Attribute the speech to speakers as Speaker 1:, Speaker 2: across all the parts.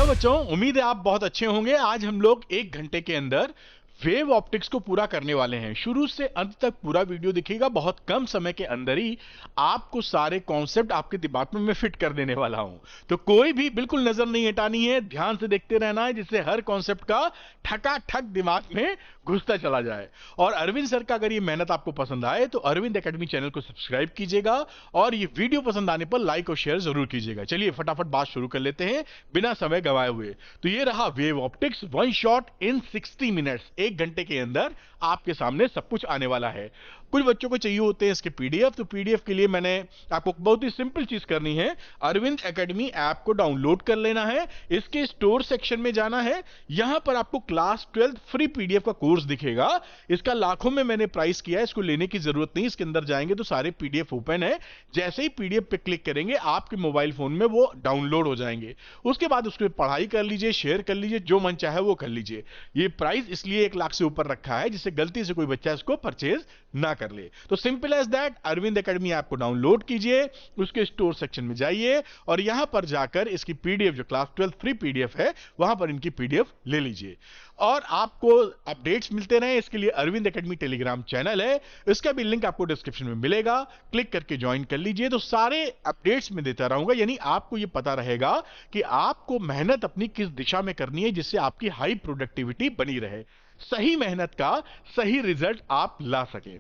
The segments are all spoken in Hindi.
Speaker 1: बच्चों, उम्मीद है आप बहुत अच्छे होंगे। आज हम लोग 1 घंटे के अंदर वेव ऑप्टिक्स को पूरा करने वाले हैं। शुरू से अंत तक पूरा वीडियो दिखेगा। बहुत कम समय के अंदर ही आपको सारे कॉन्सेप्ट आपके दिमाग में मैं फिट कर देने वाला हूं। तो कोई भी बिल्कुल नजर नहीं हटानी है, ध्यान से देखते रहना है, जिससे हर कॉन्सेप्ट का ठकाठक दिमाग में घुसता चला जाए। और अरविंद सर का अगर ये मेहनत आपको पसंद आए तो अरविंद एकेडमी चैनल को सब्सक्राइब कीजिएगा और ये वीडियो पसंद आने पर लाइक और शेयर जरूर कीजिएगा। चलिए फटाफट बात शुरू कर लेते हैं बिना समय गंवाए हुए। तो ये रहा wave optics, one shot in 60 minutes. 1 घंटे के अंदर आपके सामने सब कुछ आने वाला है। कुछ बच्चों को चाहिए होते हैं इसके पीडीएफ, तो पीडीएफ के लिए मैंने आपको बहुत ही सिंपल चीज करनी है। अरविंद एकेडमी ऐप को डाउनलोड कर लेना है, इसके स्टोर सेक्शन में जाना है। यहां पर आपको क्लास 12 फ्री पीडीएफ का कोर्स दिखेगा। इसका लाखों में मैंने प्राइस किया है, इसको लेने की जरूरत नहीं। इसके अंदर जाएंगे तो सारे पीडीएफ ओपन है। जैसे ही पीडीएफ पे क्लिक करेंगे आपके मोबाइल फोन में वो डाउनलोड हो जाएंगे। उसके बाद उसको पढ़ाई कर लीजिए, शेयर कर लीजिए, जो मन चाहे वो कर लीजिए। ये प्राइस इसलिए 1 लाख से ऊपर रखा है जिससे गलती से कोई बच्चा इसको परचेज ना कर ले। तो simple as that, Arvind academy app को डाउनलोड कीजिए, उसके स्टोर सेक्शन में जाइए और यहां पर जाकर इसकी पीडीएफ, जो क्लास 12 फ्री पीडीएफ है, वहां पर इनकी पीडीएफ ले लीजिए। और आपको अपडेट्स मिलते रहे इसके लिए अरविंद एकेडमी टेलीग्राम चैनल है, इसका भी लिंक आपको डिस्क्रिप्शन में मिलेगा, क्लिक करके ज्वाइन कर लीजिए। तो सारे अपडेट्स में देता रहूंगा, यानी आपको यह पता रहेगा कि आपको मेहनत अपनी किस दिशा में करनी है जिससे आपकी हाई प्रोडक्टिविटी बनी रहे, सही मेहनत का सही रिजल्ट आप ला सके।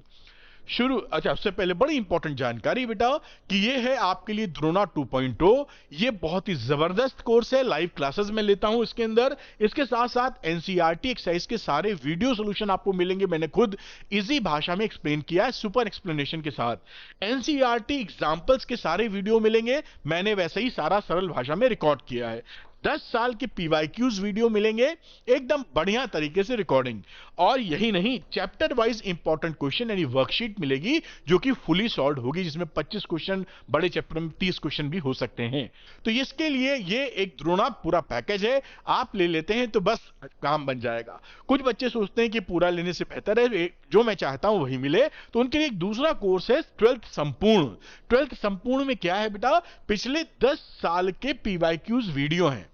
Speaker 1: अच्छा, उससे पहले बड़ी इंपॉर्टेंट जानकारी बेटा कि ये है आपके लिए द्रोणा 2.0। ये बहुत ही जबरदस्त कोर्स है, लाइव क्लासेस में लेता हूं इसके अंदर। इसके साथ साथ एनसीईआरटी एक्सरसाइज के सारे वीडियो सॉल्यूशन आपको मिलेंगे। मैंने खुद इजी भाषा में एक्सप्लेन किया है, सुपर एक्सप्लेनेशन के साथ। एनसीईआरटी एग्जांपल्स के सारे वीडियो मिलेंगे, मैंने वैसे ही सारा सरल भाषा में रिकॉर्ड किया है। 10 साल के पीवाईक्यूज वीडियो मिलेंगे, एकदम बढ़िया तरीके से रिकॉर्डिंग। और यही नहीं, चैप्टर वाइज इंपॉर्टेंट क्वेश्चन यानी वर्कशीट मिलेगी जो कि फुली सॉल्व होगी, जिसमें 25 क्वेश्चन, बड़े चैप्टर में 30 क्वेश्चन भी हो सकते हैं। तो इसके लिए ये एक द्रोणा पूरा पैकेज है, आप ले लेते हैं तो बस काम बन जाएगा। कुछ बच्चे सोचते हैं कि पूरा लेने से बेहतर है जो मैं चाहता हूं वही मिले, तो उनके लिए एक दूसरा कोर्स है 12th संपूर्ण। 12th संपूर्ण में क्या है बेटा, पिछले 10 साल के पीवाईक्यूज वीडियो हैं,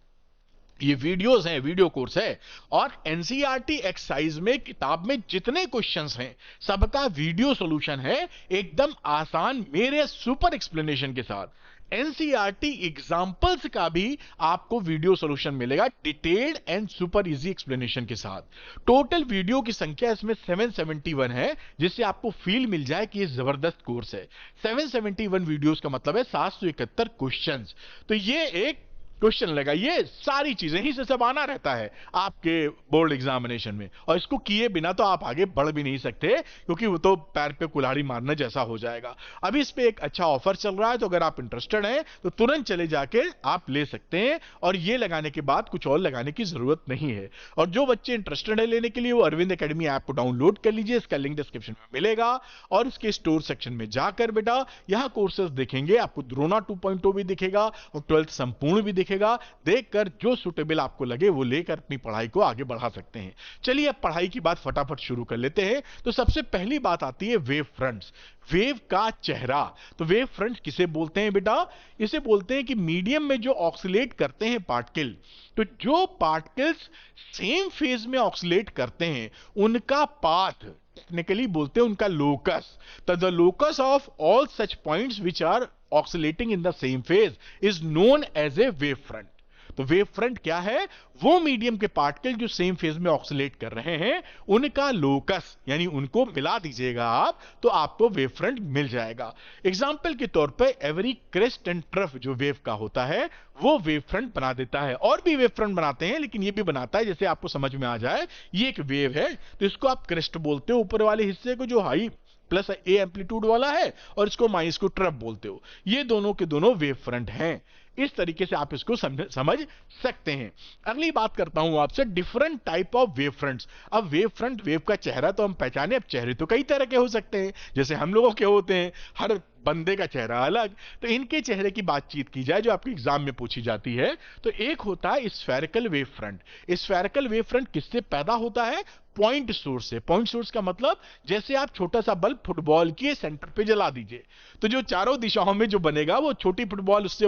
Speaker 1: ये वीडियोस हैं, वीडियो कोर्स है। और एनसीईआरटी एक्सरसाइज में किताब में जितने क्वेश्चंस हैं सबका वीडियो सॉल्यूशन है, एकदम आसान मेरे सुपर एक्सप्लेनेशन के साथ। एनसीईआरटी एग्जांपल्स का भी आपको वीडियो सॉल्यूशन मिलेगा, detailed and super easy explanation के साथ। टोटल वीडियो की संख्या इसमें 771 है, जिससे आपको फील मिल जाए कि ये जबरदस्त कोर्स है। 771 वीडियोस का मतलब है 771 क्वेश्चंस। तो ये एक क्वेश्चन लगाइए, सारी चीजें ही से सब आना रहता है आपके बोर्ड एग्जामिनेशन में, और इसको किए बिना तो आप आगे बढ़ भी नहीं सकते, क्योंकि वो तो पैर पे कुल्हाड़ी मारने जैसा हो जाएगा। अभी इस पे एक अच्छा ऑफर चल रहा है, तो अगर आप इंटरेस्टेड हैं तो तुरंत चले जाके आप ले सकते हैं, और ये लगाने के बाद कुछ और लगाने की जरूरत नहीं है। और जो बच्चे इंटरेस्टेड है लेने के लिए, वो अरविंद एकेडमी ऐप को डाउनलोड कर लीजिए, इसका लिंक डिस्क्रिप्शन में मिलेगा। और इसके स्टोर सेक्शन में जाकर बेटा यहां कोर्सेज दिखेंगे, आपको द्रोणा 2.0 भी दिखेगा और 12th संपूर्ण भी दिखेगा। देखकर जो सुटेबल आपको लगे वो लेकर अपनी पढ़ाई को आगे बढ़ा सकते हैं। चलिए अब पढ़ाई की बात फटाफट शुरू कर लेते हैं। तो सबसे पहली बात आती है वेव फ्रंट्स, वेव का चेहरा। तो वेव फ्रंट किसे बोलते हैं बेटा, इसे बोलते हैं कि मीडियम में जो ऑक्सीलेट करते हैं पार्टिकल, तो जो पार्टिकल्स सेम फेज में ऑक्सीलेट करते हैं उनका पाथ टेक्निकली बोलते हैं उनका लोकस। तो the locus of all such points which are oscillating in the same phase is known as a wave front. तो वेव फ्रंट क्या है, वो मीडियम के पार्टिकल जो सेम फेज में ऑक्सीलेट कर रहे हैं उनका लोकस, यानी उनको मिला दीजिएगा आप तो आपको वेव फ्रंट मिल जाएगा। एग्जांपल के तौर पे एवरी क्रेस्ट एंड ट्रफ जो वेव का होता है वो वेव फ्रंट बना देता है। और भी वेव फ्रंट बनाते हैं, लेकिन ये भी बनाता है, जैसे आपको समझ में आ जाए। ये एक वेव है तो इसको आप क्रेस्ट बोलते हो, ऊपर वाले हिस्से को जो हाई प्लस ए एम्पलीट्यूड वाला है, और इसको माइनस को ट्रफ बोलते हो। ये दोनों के दोनों वेव फ्रंट हैं। इस तरीके से आप इसको समझ सकते हैं। अगली बात करता हूं आपसे different type of wave fronts. अब वेव फ्रंट, वेव का चेहरा तो हम पहचाने, अब चेहरे तो कई तरह के हो सकते हैं, जैसे हम लोगों के होते हैं, हर बंदे का चेहरा अलग। तो इनके चेहरे की बातचीत की जाए जो आपके एग्जाम में पूछी जाती है, तो एक होता है spherical wave front. Spherical wave front किससे पैदा होता है, पॉइंट सोर्स है। पॉइंट सोर्स का मतलब जैसे आप छोटा सा बल्ब फुटबॉल के सेंटर पे जला दीजिए तो जो चारों दिशाओं में जो बनेगा वो छोटी फुटबॉल उससे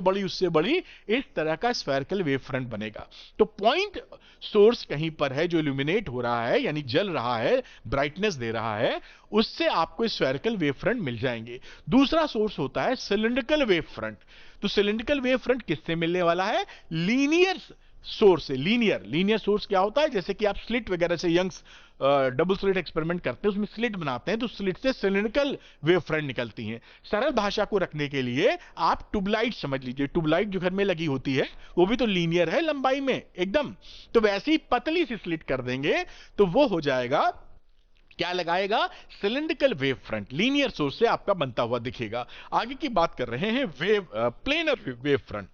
Speaker 1: बड़ी इस तरह का स्फेरिकल वेव फ्रंट बनेगा। तो पॉइंट सोर्स कहीं पर है जो इल्यूमिनेट हो रहा है यानी जल रहा है, ब्राइटनेस दे रहा है, उससे आपको स्फेरिकल वेव फ्रंट मिल जाएंगे। दूसरा सोर्स होता है सिलिंड्रिकल वेव फ्रंट। तो सिलिंड्रिकल वेव फ्रंट किससे मिलने वाला है? लीनियर सोर्स है। लीनियर सोर्स क्या होता है? जैसे कि आप स्लिट वगैरह से यंग्स डबल स्लिट एक्सपेरिमेंट करते हैं, उसमें स्लिट बनाते हैं तो स्लिट से सिलिंड्रिकल वेव फ्रंट निकलती हैं। सरल भाषा को रखने के लिए आप ट्यूबलाइट समझ लीजिए। ट्यूबलाइट जो घर में लगी होती है वो भी तो लीनियर है लंबाई में एकदम, तो वैसे ही पतली सी स्लिट कर देंगे तो वो हो जाएगा, क्या लगाएगा? Cylindrical wave front. Linear source से आपका बनता हुआ दिखेगा। आगे की बात कर रहे हैं प्लेनर वेव फ्रंट।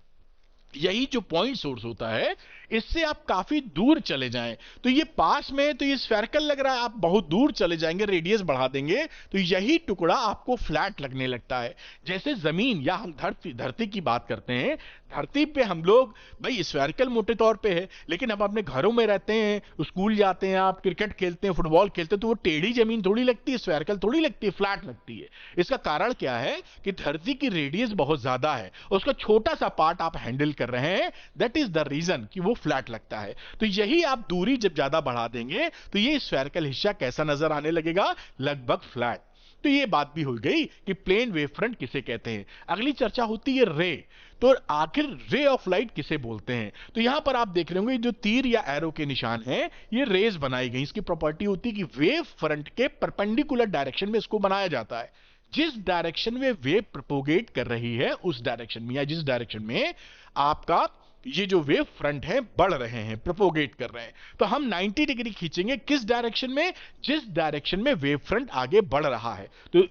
Speaker 1: यही जो पॉइंट सोर्स होता है इससे आप काफी दूर चले जाएं तो ये पास में तो ये स्फेरिकल लग रहा है, आप बहुत दूर चले जाएंगे, रेडियस बढ़ा देंगे तो यही टुकड़ा आपको फ्लैट लगने लगता है। जैसे जमीन या हम धरती की बात करते हैं, धरती पे हम लोग भाई स्फेरिकल मोटे तौर पे है, लेकिन हम अपने घरों में रहते हैं, स्कूल जाते हैं, आप क्रिकेट खेलते हैं, फुटबॉल खेलते हैं, तो वो टेढ़ी जमीन थोड़ी लगती है, स्फेरिकल थोड़ी लगती है, फ्लैट लगती है। इसका कारण क्या है कि धरती की रेडियस बहुत ज्यादा है, उसका छोटा सा पार्ट आप हैंडल कर रहे हैं, दैट इज द रीजन कि वो फ्लैट लगता है। तो यही आप दूरी जब ज्यादा बढ़ा देंगे तो ये स्फेरिकल हिस्सा कैसा नजर आने लगेगा? लगभग फ्लैट। तो ये बात भी हो गई कि प्लेन वेव फ्रंट किसे कहते हैं। अगली चर्चा होती है रे। तो आखिर रे ऑफ लाइट किसे बोलते हैं? तो यहां पर आप देख रहे होंगे जो तीर या एरो के निशान हैं ये रेज बनाई गई। इसकी प्रॉपर्टी होती है कि वेव फ्रंट के परपेंडिकुलर डायरेक्शन में इसको बनाया जाता है। जिस डायरेक्शन में वेव प्रोपोगेट कर रही है उस डायरेक्शन में, या जिस डायरेक्शन में आपका ये जो वेव फ्रंट है बढ़ रहे हैं, प्रोपोगेट कर रहे हैं, तो हम 90 डिग्री खींचेंगे किस डायरेक्शन में? जिस डायरेक्शन में वेव फ्रंट आगे बढ़ रहा है। तो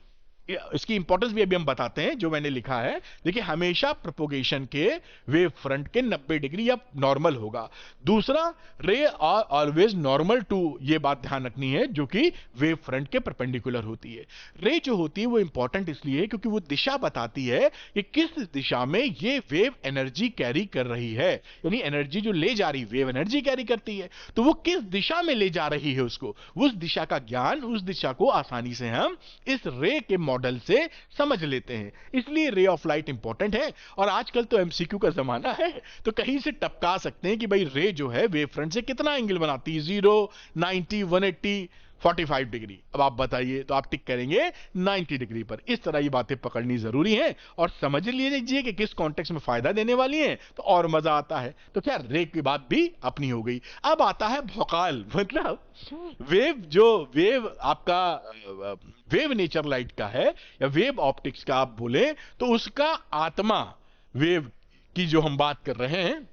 Speaker 1: इसकी इंपॉर्टेंस भी अभी हम बताते हैं जो मैंने लिखा है। देखिए हमेशा प्रोपोगेशन के वेव फ्रंट के 90 डिग्री या नॉर्मल होगा। दूसरा, रे आर ऑलवेज नॉर्मल टू, ये बात ध्यान रखनी है, जो कि वेव फ्रंट के परपेंडिकुलर होती है। रे जो होती है वो इंपॉर्टेंट इसलिए क्योंकि वो दिशा बताती है कि किस दिशा में ये वेव एनर्जी कैरी कर रही है, यानी एनर्जी जो ले जा रही, वेव एनर्जी कैरी करती है, तो वो किस दिशा में ले जा रही है उसको, उस दिशा का ज्ञान, उस दिशा को आसानी से हम इस रे के मॉडल से समझ लेते हैं। इसलिए रे ऑफ लाइट इंपॉर्टेंट है। और आजकल तो एमसीक्यू का जमाना है तो कहीं से टपका सकते हैं कि भाई रे जो है वेव फ्रंट से कितना एंगल बनाती है? 0, 90, 180, 45 डिग्री। अब आप बताइए, तो आप टिक करेंगे 90 डिग्री पर। इस तरह ये बातें पकड़नी जरूरी है और समझ लीजिए कि किस कॉन्टेक्स्ट में फायदा देने वाली हैं, तो और मजा आता है। तो क्या रे की बात भी अपनी हो गई। अब आता है भौकाल, मतलब वेव आपका वेव नेचर लाइट का है या वेव ऑप्टिक्स का आप बोले तो उसका आत्मा वेव की जो हम बात कर रहे हैं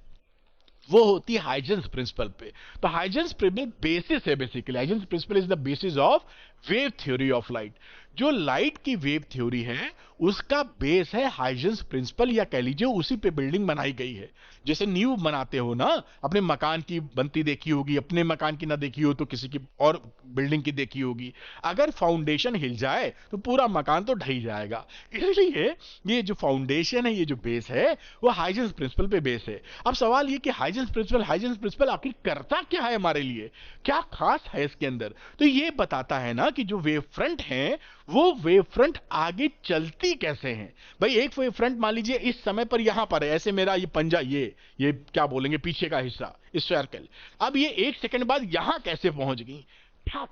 Speaker 1: वो होती है हाइजेंस प्रिंसिपल पे। तो हाइजेंस प्रिंसिपल बेसिस है, basically Huygens principle is the basis of wave theory of light. जो लाइट की वेव थ्योरी है उसका बेस है हाइजेंस प्रिंसिपल, या कह लीजिए उसी पे बिल्डिंग बनाई गई है। जैसे नींव बनाते हो ना, अपने मकान की बनती देखी होगी, अपने मकान की ना देखी हो तो किसी की और बिल्डिंग की देखी होगी। अगर फाउंडेशन हिल जाए तो पूरा मकान तो ढह जाएगा। इसलिए ये जो फाउंडेशन है, ये जो बेस है, वो हाइजेंस प्रिंसिपल पे बेस है। अब सवाल ये कि हाइजेंस प्रिंसिपल आखिर करता क्या है हमारे लिए, क्या खास है इसके अंदर? तो ये बताता है ना कि जो वेव फ्रंट है वो वेव फ्रंट आगे चलती कैसे हैं। भाई एक वेव फ्रंट मान लीजिए इस समय पर यहां पर है, ऐसे मेरा ये पंजा, ये क्या बोलेंगे पीछे का हिस्सा स्फेरिकल, अब ये 1 सेकंड बाद यहां कैसे पहुंच गई? ठक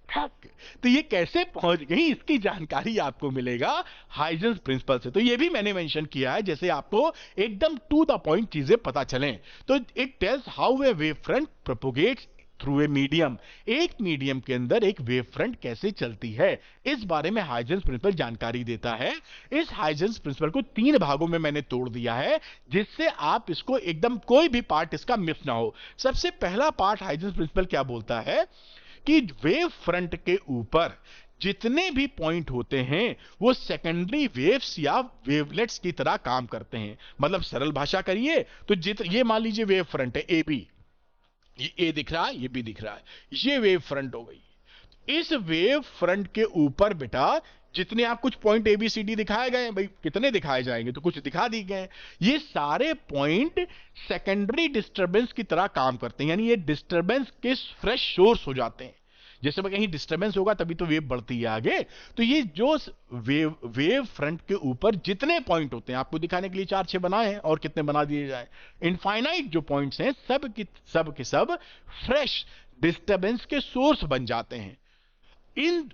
Speaker 1: ठक। तो ये कैसे पहुंच गई इसकी जानकारी आपको मिलेगा हाइजेंस प्रिंसिपल से। तो ये भी मैंने मेंशन किया है जैसे आपको एकदम टू द पॉइंट चीजें पता चलें। तो it tells how a wave front propagates through a medium. एक मीडियम के अंदर एक वेव फ्रंट कैसे चलती है, इस बारे में हाइजेंस प्रिंसिपल जानकारी देता है। इस हाइजेंस प्रिंसिपल को 3 भागों में मैंने तोड़ दिया है जिससे आप इसको एकदम कोई भी पार्ट इसका मिस ना हो। सबसे पहला पार्ट हाइजेंस प्रिंसिपल क्या बोलता है कि वेव फ्रंट के ऊपर जितने भी पॉइंट होते हैं वो सेकेंडरी वेव्स या वेवलेट्स की तरह काम करते हैं। मतलब सरल भाषा करिए तो ये मान लीजिए वेव फ्रंट है ए बी, ये ए दिख रहा है, ये बी दिख रहा है, ये वेव फ्रंट हो गई। इस वेव फ्रंट के ऊपर बेटा जितने आप कुछ point A B C D दिखाए गए, भाई कितने दिखाए जाएंगे, तो कुछ दिखा दिए गए, ये सारे पॉइंट सेकेंडरी डिस्टरबेंस की तरह काम करते हैं, यानी ये डिस्टरबेंस के फ्रेश सोर्स हो जाते हैं। जैसे में कहीं डिस्टर्बेंस होगा तभी तो वेव बढ़ती है आगे। तो ये जो वेव फ्रंट के ऊपर जितने पॉइंट होते हैं, आपको दिखाने के लिए 4-6 बनाए हैं और कितने बना दिए जाए, इनफाइनाइट जो पॉइंट्स हैं सब के सब फ्रेश डिस्टर्बेंस के सोर्स बन जाते हैं। इन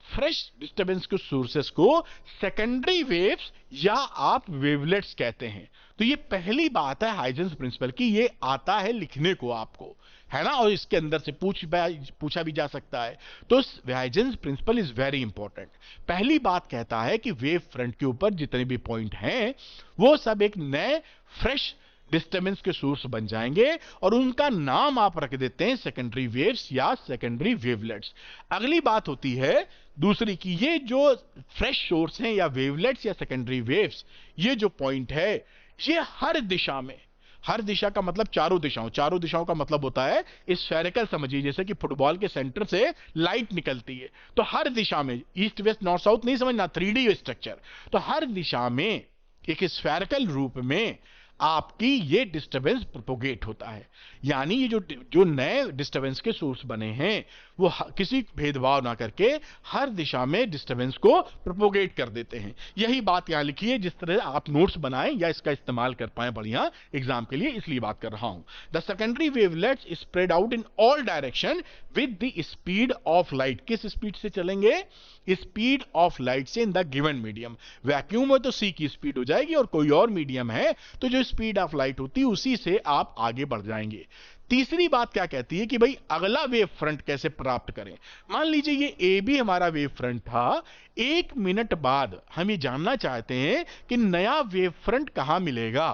Speaker 1: फ्रेश डिस्टर्बेंस के सोर्सेस को सेकेंडरी वेव्स या आप वेवलेट्स कहते हैं। तो ये पहली बात है हाइजेंस प्रिंसिपल की, ये आता है लिखने को आपको, है ना, और इसके अंदर से पूछा भी जा सकता है। तो Huygens principle is very important. पहली बात कहता है कि वेव फ्रंट के ऊपर जितने भी पॉइंट हैं वो सब एक नए फ्रेश डिस्टर्बेंस के सोर्स बन जाएंगे और उनका नाम आप रख देते हैं सेकेंडरी वेव्स या सेकेंडरी वेवलेट्स। अगली बात होती है दूसरी की, ये जो फ्रेश सोर्स हैं या वेवलेट्स या सेकेंडरी वेव्स, ये जो पॉइंट है ये हर दिशा में, हर दिशा का मतलब चारों दिशाओं का मतलब होता है स्फेरिकल समझिए, जैसे कि फुटबॉल के सेंटर से लाइट निकलती है, तो हर दिशा में, ईस्ट वेस्ट नॉर्थ साउथ नहीं समझना, 3D स्ट्रक्चर, तो हर दिशा में एक स्फेरिकल रूप में आपकी ये डिस्टरबेंस प्रोपोगेट होता है। यानी ये जो नए डिस्टरबेंस के सोर्स बने हैं वो किसी भेदभाव ना करके हर दिशा में डिस्टरबेंस को प्रोपोगेट कर देते हैं। यही बात यहां लिखी है, जिस तरह आप नोट्स बनाएं या इसका इस्तेमाल कर पाए बढ़िया एग्जाम के लिए, इसलिए बात कर रहा हूं। The secondary wavelets spread out in all direction with the speed of light. किस स्पीड से चलेंगे? स्पीड ऑफ लाइट से in the given medium. Vacuum है तो सी की स्पीड हो जाएगी, और कोई और मीडियम है तो जो स्पीड ऑफ लाइट होती है उसी से आप आगे बढ़ जाएंगे। तीसरी बात क्या कहती है कि भाई अगला वेव फ्रंट कैसे प्राप्त करें। मान लीजिए ये ए बी हमारा वेव फ्रंट था, 1 मिनट बाद हम ये जानना चाहते हैं कि नया वेव फ्रंट कहां मिलेगा,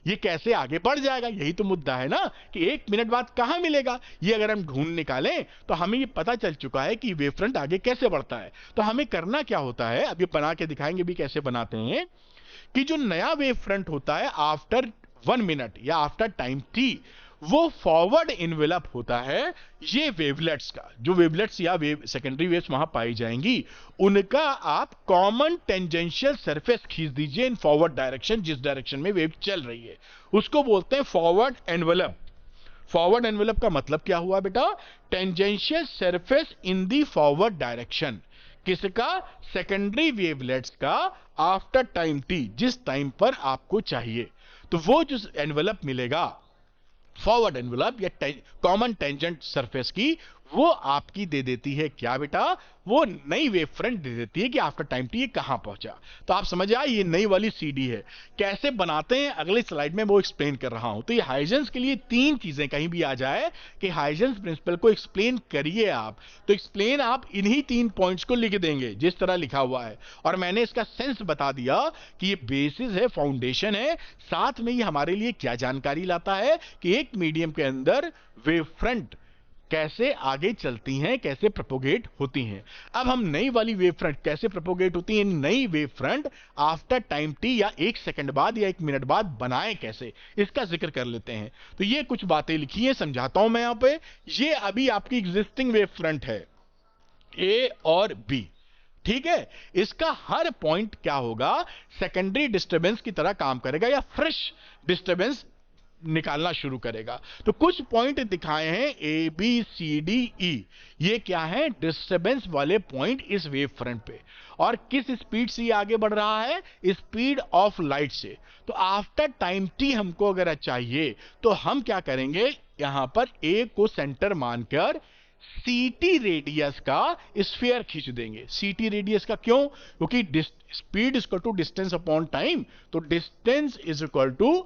Speaker 1: ये कैसे आगे बढ़ जाएगा। यही तो मुद्दा है ना कि 1 मिनट बाद कहां मिलेगा। ये अगर हम ढूंढ निकालें तो हमें ये पता चल चुका है कि वेव फ्रंट आगे कैसे बढ़ता है। तो हमें करना क्या होता है, अब ये बना के दिखाएंगे भी कैसे बनाते हैं, कि जो नया वेव फ्रंट होता है आफ्टर 1 मिनट या आफ्टर टाइम t, वो फॉरवर्ड इनवेलप होता है ये वेवलेट्स का। जो वेवलेट्स या सेकेंडरी वेव्स वहां पाई जाएंगी उनका आप कॉमन टेंजेंशियल सरफेस खींच दीजिए इन फॉरवर्ड डायरेक्शन, जिस डायरेक्शन में वेव चल रही है उसको बोलते हैं फॉरवर्ड एनवेलप। फॉरवर्ड एनवेलप का मतलब क्या हुआ बेटा? Tangential surface in the forward direction. किसका? सेकेंडरी वेवलेट्स का आफ्टर टाइम t, जिस टाइम पर आपको चाहिए। तो वो जो एनवेलप मिलेगा फॉरवर्ड एनवेलप या कॉमन टेंजेंट सरफेस की, वो आपकी दे देती है क्या बेटा? वो नई वेव फ्रंट दे देती है कि आफ्टर टाइम टी ये कहां पहुंचा। तो आप समझ आए ये नई वाली सीडी है। कैसे बनाते हैं अगले स्लाइड में वो एक्सप्लेन कर रहा हूं। तो ये हाइजेंस के लिए 3 चीजें कहीं भी आ जाए कि हाइजेंस प्रिंसिपल को एक्सप्लेन करिए आप, तो एक्सप्लेन आप इन्हीं 3 पॉइंट्स को लिख देंगे जिस तरह लिखा हुआ है। और मैंने इसका सेंस बता दिया कि ये बेसिस है, फाउंडेशन है, साथ में ये हमारे लिए क्या जानकारी लाता है कि एक मीडियम के अंदर वेव फ्रंट कैसे आगे चलती हैं, कैसे प्रोपोगेट होती हैं। अब हम नई वाली वेव फ्रंट कैसे प्रोपोगेट होती हैं, नई wave front after time T या 1 सेकंड बाद या 1 मिनट बाद बनाएं कैसे, इसका जिक्र कर लेते हैं। तो ये कुछ बातें लिखी हैं, समझाता हूं मैं यहां पे। ये अभी आपकी एग्जिस्टिंग वेव फ्रंट है ए और बी, ठीक है। इसका हर पॉइंट क्या होगा? सेकेंडरी डिस्टर्बेंस की तरह काम करेगा या फ्रेश डिस्टर्बेंस निकालना शुरू करेगा। तो कुछ पॉइंट दिखाए हैं ए बी सी डी ई, ये क्या है? डिस्टर्बेंस वाले पॉइंट इस वेव फ्रंट पे। और किस स्पीड से ये आगे बढ़ रहा है? स्पीड ऑफ लाइट से। तो आफ्टर टाइम टी हमको अगर चाहिए तो हम क्या करेंगे, यहां पर ए को सेंटर मानकर सीटी रेडियस का स्फीयर खींच देंगे। सीटी रेडियस का क्यों? क्योंकि speed is equal to distance upon time, तो डिस्टेंस इज इक्वल टू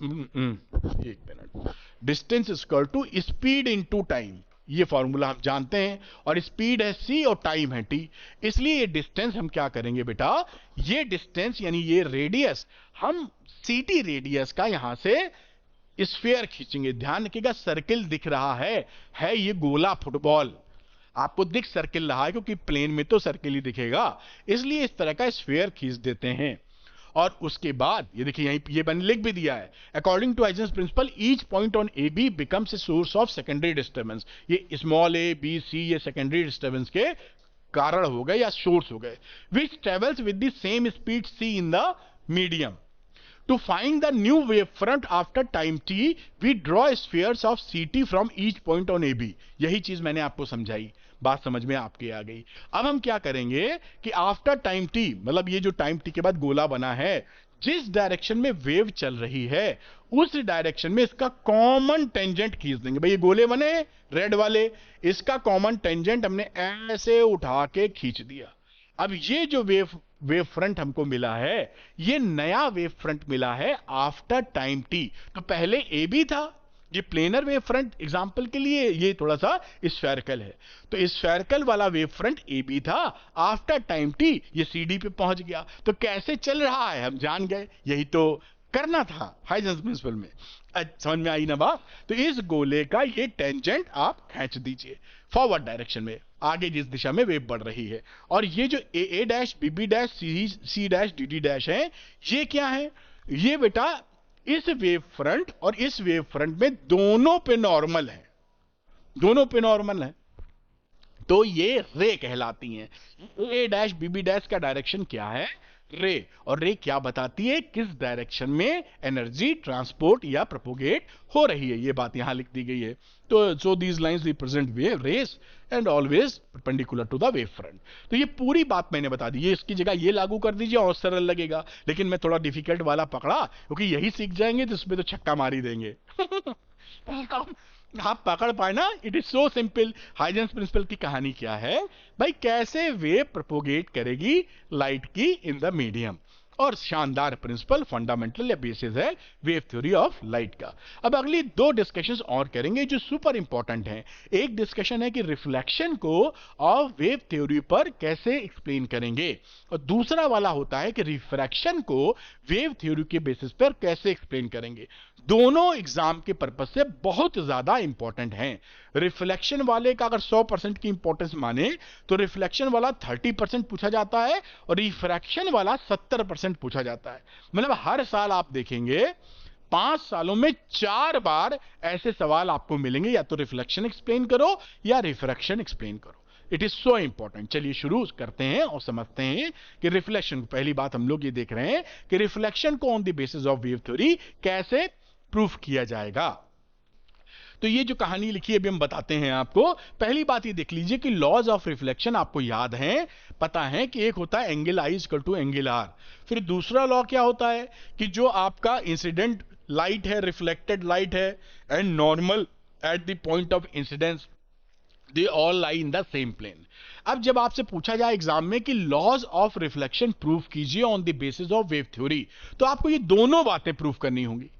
Speaker 1: एक minute, distance is equal to speed into time, ये फॉर्मूला हम जानते हैं। और स्पीड है c और टाइम है t, इसलिए ये डिस्टेंस हम क्या करेंगे बेटा, ये डिस्टेंस यानी ये रेडियस हम ct रेडियस का यहां से स्फीयर खींचेंगे। ध्यान रखिएगा सर्किल दिख रहा है ये गोला फुटबॉल, आपको दिख सर्किल रहा है क्योंकि प्लेन में तो सर्किल ही दिखेगा, इसलिए इस तरह का स्फीयर खींच देते हैं। और उसके बाद ये देखिए यहीं ये मैंने लिख भी दिया है, according to Huygens principle each point on A B becomes a source of secondary disturbance. ये स्मॉल ए बी सी ये सेकेंडरी डिस्टर्बेंस के कारण हो गए या सोर्स हो गए, which travels with the same speed c in the medium. To find the new wavefront after time t, we draw spheres of ct from each point on AB. यही चीज मैंने आपको समझाई, बात समझ में आपके आ गई। अब हम क्या करेंगे कि आफ्टर टाइम t, मतलब ये जो टाइम t के बाद गोला बना है, जिस डायरेक्शन में वेव चल रही है उस डायरेक्शन में इसका कॉमन टेंजेंट खींच देंगे। भाई ये गोले बने रेड वाले, इसका कॉमन टेंजेंट हमने ऐसे उठा के खींच दिया। अब ये जो वेव फ्रंट हमको मिला है, ये नया वेव फ्रंट मिला है आफ्टर टाइम t। तो पहले ए बी था, ये प्लेनर वेव फ्रंट एग्जांपल के लिए ये थोड़ा सा स्फेरिकल है, तो स्फेरिकल वाला वेव फ्रंट ए बी था, आफ्टर टाइम t ये सी डी पे पहुंच गया। तो कैसे चल रहा है हम जान गए, यही तो करना था हाइजेंस प्रिंसिपल में। समझ में आई ना बात? तो इस गोले का ये टेंजेंट आप खींच दीजिए फॉरवर्ड डायरेक्शन में, आगे जिस दिशा में वेव बढ़ रही है। और ये जो A dash B B dash C dash D D dash है, ये क्या है? ये बेटा इस वेव फ्रंट और इस वेव फ्रंट में दोनों पे नॉर्मल है, दोनों पे नॉर्मल है, तो ये रे कहलाती हैं। ए डैश बी बी डैश का डायरेक्शन क्या है? रे। और रे क्या बताती है? किस डायरेक्शन में एनर्जी ट्रांसपोर्ट या प्रोपोगेट हो रही है, ये बात यहां लिख दी गई है। तो so these lines represent wave rays and always perpendicular to the wave front. तो ये पूरी बात मैंने बता दी, ये इसकी जगह ये लागू कर दीजिए और सरल लगेगा, लेकिन मैं थोड़ा डिफिकल्ट वाला पकड़ा क्योंकि यही सीख जाएंगे तो इसमें तो छक्का मार ही देंगे। आप पकड़ पाए ना, it is so simple. Huygens principle की कहानी क्या है भाई? कैसे वेव प्रोपोगेट करेगी लाइट की इन द मीडियम, और शानदार प्रिंसिपल फंडामेंटल या बेसिस है वेव थ्योरी ऑफ लाइट का। अब अगली दो डिस्कशंस और करेंगे जो सुपर इंपॉर्टेंट हैं। एक डिस्कशन है कि रिफ्लेक्शन को ऑफ वेव थ्योरी पर कैसे एक्सप्लेन करेंगे, और दूसरा वाला होता है कि रिफ्रैक्शन को वेव थ्योरी के बेसिस पर कैसे एक्सप्लेन करेंगे। दोनों एग्जाम के पर्पज से बहुत ज्यादा इंपॉर्टेंट हैं। रिफ्लेक्शन वाले का अगर 100% की इंपॉर्टेंस माने तो रिफ्लेक्शन वाला 30% पूछा जाता है और रिफ्रैक्शन वाला 70% पूछा जाता है। मतलब हर साल आप देखेंगे 5 सालों में 4 बार ऐसे सवाल आपको मिलेंगे, या तो रिफ्लेक्शन एक्सप्लेन करो या रिफ्रैक्शन एक्सप्लेन करो। It is so important. चलिए शुरू करते हैं और समझते हैं कि रिफ्लेक्शन, पहली बात हम लोग ये देख रहे हैं कि रिफ्लेक्शन को on the basis of wave theory कैसे प्रूफ किया जाएगा। तो ये जो कहानी लिखी है अभी हम बताते हैं आपको। पहली बात ये देख लीजिए कि लॉज ऑफ रिफ्लेक्शन आपको याद है, पता है कि एक होता है angle I equal to angle R. फिर दूसरा लॉ क्या होता है कि जो आपका इंसिडेंट लाइट है, रिफ्लेक्टेड लाइट है, and normal at the point of incidence, they all lie in the same plane. अब जब आपसे पूछा जाए एग्जाम में कि लॉज ऑफ रिफ्लेक्शन प्रूफ कीजिए on the basis of wave theory, तो आपको ये दोनों बातें प्रूफ करनी होंगी।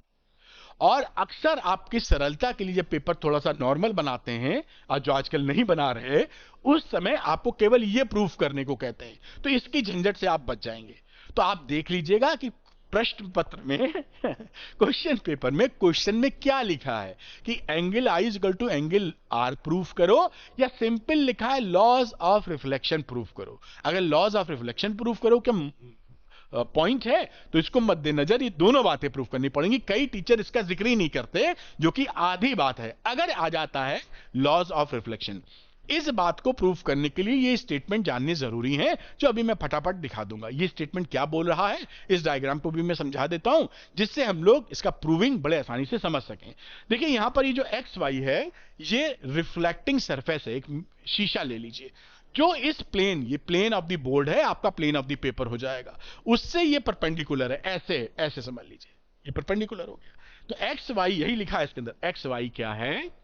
Speaker 1: और अक्सर आपकी सरलता के लिए जब पेपर थोड़ा सा नॉर्मल बनाते हैं, और जो आजकल नहीं बना रहे, उस समय आपको केवल ये प्रूफ करने को कहते हैं, तो इसकी झंझट से आप बच जाएंगे। तो आप देख लीजिएगा कि प्रश्न पत्र में क्वेश्चन पेपर में क्वेश्चन में क्या लिखा है कि angle I equal to angle R proof करो, या सिंपल लिखा है लॉज ऑफ रिफ्लेक्शन प्रूफ करो। अगर लॉज ऑफ रिफ्लेक्शन प्रूफ करो क्या पॉइंट है, तो इसको मद्देनजर ये दोनों बातें प्रूफ करनी पड़ेंगी। कई टीचर इसका जिक्र ही नहीं करते, जो कि आधी बात है। अगर आ जाता है लॉज ऑफ रिफ्लेक्शन, इस बात को प्रूफ करने के लिए ये स्टेटमेंट जानने जरूरी है, जो अभी मैं फटाफट दिखा दूंगा। ये स्टेटमेंट क्या बोल रहा है, इस डायग्राम को भी मैं समझा देता हूं, जिससे हम लोग इसका प्रूविंग बड़े आसानी से समझ सकें। देखिए यहां पर ये जो एक्स वाई है, ये रिफ्लेक्टिंग सरफेस है। एक शीशा ले लीजिए, जो इस प्लेन, ये प्लेन ऑफ द बोर्ड है, आपका प्लेन ऑफ द पेपर हो जाएगा, उससे ये परपेंडिकुलर है, ऐसे ऐसे समझ लीजिए, ये परपेंडिकुलर हो गया। तो एक्स वाई यही लिखा है इसके अंदर। एक्स वाई क्या है?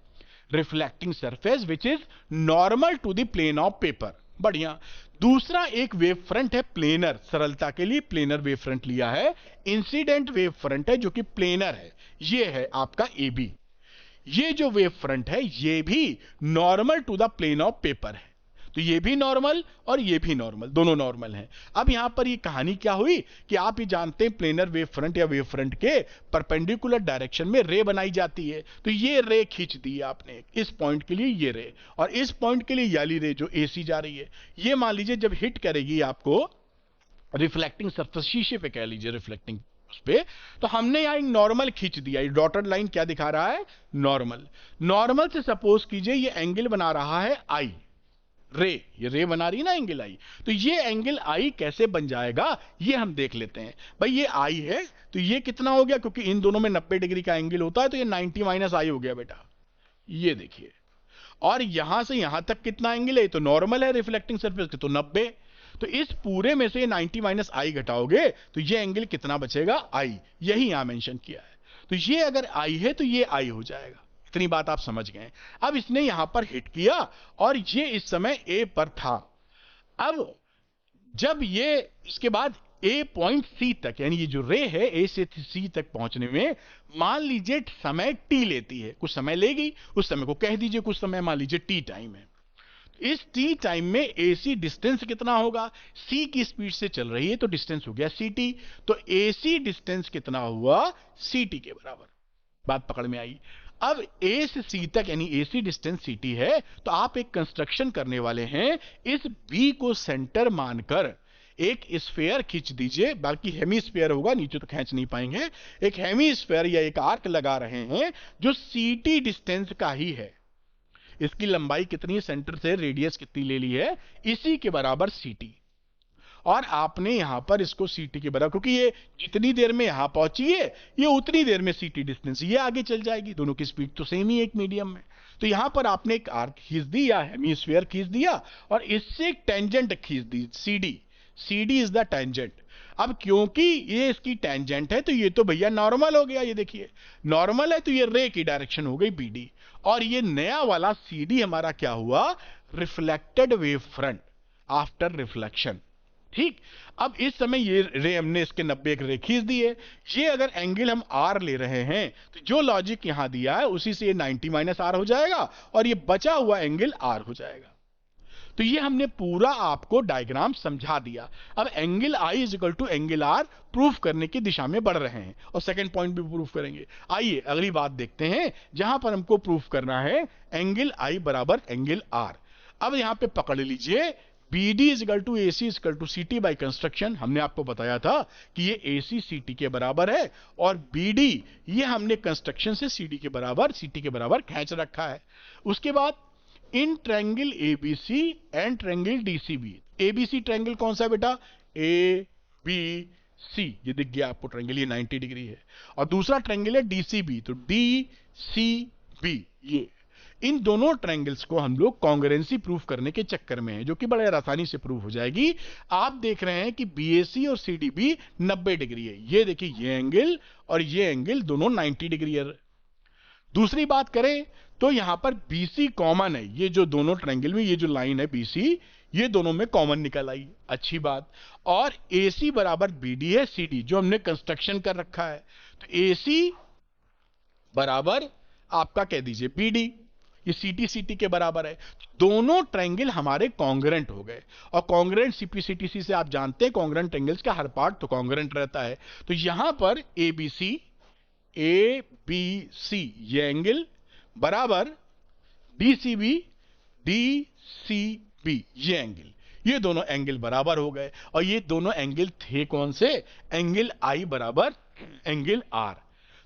Speaker 1: Reflecting surface which is normal to the plane of paper. बढ़िया। दूसरा एक वेव फ्रंट है प्लेनर, सरलता के लिए प्लेनर वेव फ्रंट लिया है। इंसिडेंट वेव फ्रंट है जो कि प्लेनर है, ये है आपका ए बी। ये जो वेव फ्रंट है ये भी normal to the plane of paper है, तो ये भी नॉर्मल और ये भी नॉर्मल, दोनों नॉर्मल हैं। अब यहां पर ये कहानी क्या हुई कि आप ये जानते हैं प्लेनर वेव फ्रंट या वेव फ्रंट के परपेंडिकुलर डायरेक्शन में रे बनाई जाती है, तो ये रे खींच दी है आपने इस पॉइंट के लिए, ये रे, और इस पॉइंट के लिए याली रे जो एसी जा रही है, ये मान लीजिए जब हिट करेगी आपको रिफ्लेक्टिंग सरफेस, शीशे पे कह लीजिए रिफ्लेक्टिंग उस पे, तो हमने यहां एक नॉर्मल खींच दिया। ये डॉटेड लाइन क्या दिखा रहा है? नॉर्मल। नॉर्मल से सपोज कीजिए ये एंगल बना रहा है आई, रे, ये रे बना रही है ना एंगल आई, तो ये एंगल आई कैसे बन जाएगा ये हम देख लेते हैं। भाई ये आई है तो ये कितना हो गया, क्योंकि इन दोनों में 90 डिग्री का एंगल होता है, तो ये 90 माइनस आई हो गया बेटा, ये देखिए। और यहां से यहां तक कितना एंगल है, तो नॉर्मल है रिफ्लेक्टिंग सरफेस के, तो 90। तो इस पूरे में से 90 माइनस आई घटाओगे तो ये एंगल कितना बचेगा, आई, यही यहां मेंशन किया है। तो ये अगर आई है तो ये आई हो जाएगा। इतनी बात आप समझ गए। अब इसने यहां पर हिट किया और ये इस समय ए पर था। अब जब ये इसके बाद ए पॉइंट सी तक, यानी ये जो रे है ए से सी तक पहुंचने में मान लीजिए समय टी लेती है, कुछ समय लेगी, उस समय को कह दीजिए कुछ समय, मान लीजिए टी टाइम है। इस टी टाइम में एसी डिस्टेंस कितना होगा, सी की स्पीड से चल रही है तो डिस्टेंस हो गया सी टी, तो एसी डिस्टेंस कितना हुआ, सी टी के बराबर। बात पकड़ में आई। अब ए से सी तक यानी एसी डिस्टेंस सी टी है, तो आप एक कंस्ट्रक्शन करने वाले हैं, इस बी को सेंटर मानकर एक स्फेयर खींच दीजिए, बाकी हेमीस्फेयर होगा, नीचे तो खींच नहीं पाएंगे, एक हेमीस्फेयर या एक आर्क लगा रहे हैं जो सीटी डिस्टेंस का ही है। इसकी लंबाई कितनी, सेंटर से रेडियस कितनी ले ली है, इसी के बराबर सीटी। और आपने यहां पर इसको सीटी के बराबर, क्योंकि ये जितनी देर में यहां पहुंची है ये उतनी देर में सीटी डिस्टेंस ये आगे चल जाएगी, दोनों की स्पीड तो सेम ही एक मीडियम में। तो यहां पर आपने एक आर्क खींच दी या हेमीस्फीयर खींच दिया और इससे एक टेंजेंट खींच दी, CD. CD is the tangent. अब क्योंकि ये इसकी टेंजेंट है तो ये तो भैया नॉर्मल हो गया, ये देखिए नॉर्मल है तो ये रे की डायरेक्शन हो गई बीडी, और ये नया वाला सीडी हमारा क्या हुआ, reflected wave front after reflection. ठीक, अब इस समय ये रे हमने इसके 90 एक रे खींच दी है, ये अगर एंगल हम आर ले रहे हैं तो जो लॉजिक यहां दिया है उसी से ये 90 माइनस आर हो जाएगा और ये बचा हुआ एंगल आर हो जाएगा। तो ये हमने पूरा आपको डायग्राम समझा दिया। अब angle I is equal to angle R proof करने की दिशा में बढ़ रहे हैं और सेकंड पॉइंट भी प्रूफ करेंगे। आइए अगली बात देखते हैं जहां पर हमको प्रूफ करना है एंगल आई बराबर एंगल आर। अब यहां पे पकड़ लीजिए, BD is equal to AC is equal to CT by construction. हमने आपको बताया था कि ये AC CT के बराबर है और BD ये हमने कंस्ट्रक्शन से CD के बराबर CT के बराबर खींच रखा है। उसके बाद in triangle ABC and triangle DCB। ABC triangle कौन सा है बेटा, ABC, ये दिख गया आपको ट्रायंगल, ये 90 डिग्री है। और दूसरा ट्रायंगल है DCB, तो DCB। ये इन दोनों ट्रायंगल्स को हम लोग कॉन्ग्रुएंसी प्रूफ करने के चक्कर में है, जो कि बड़े आसानी से प्रूफ हो जाएगी। आप देख रहे हैं कि BAC और CDB 90 डिग्री है, ये देखिए ये एंगल और ये एंगल दोनों 90 डिग्री है। दूसरी बात करें तो यहां पर BC कॉमन है, ये जो दोनों ट्रायंगल में ये जो लाइन है BC ये दोनों में कॉमन निकल आई, अच्छी बात। और AC बराबर BD है CD जो हमने कंस्ट्रक्शन कर रखा है, तो AC बराबर आपका कह दीजिए BD, ये CT के बराबर है। दोनों ट्रायंगल हमारे कॉन्ग्रुएंट हो गए और कॉन्ग्रुएंट CPCTC से आप जानते हैं कॉन्ग्रुएंट एंगल्स का हर पार्ट तो कॉन्ग्रुएंट रहता है। तो यहां पर ABC ये एंगल बराबर DCB ये एंगल, ये दोनों एंगल बराबर हो गए। और ये दोनों एंगल थे कौन से, एंगल I बराबर एंगल R।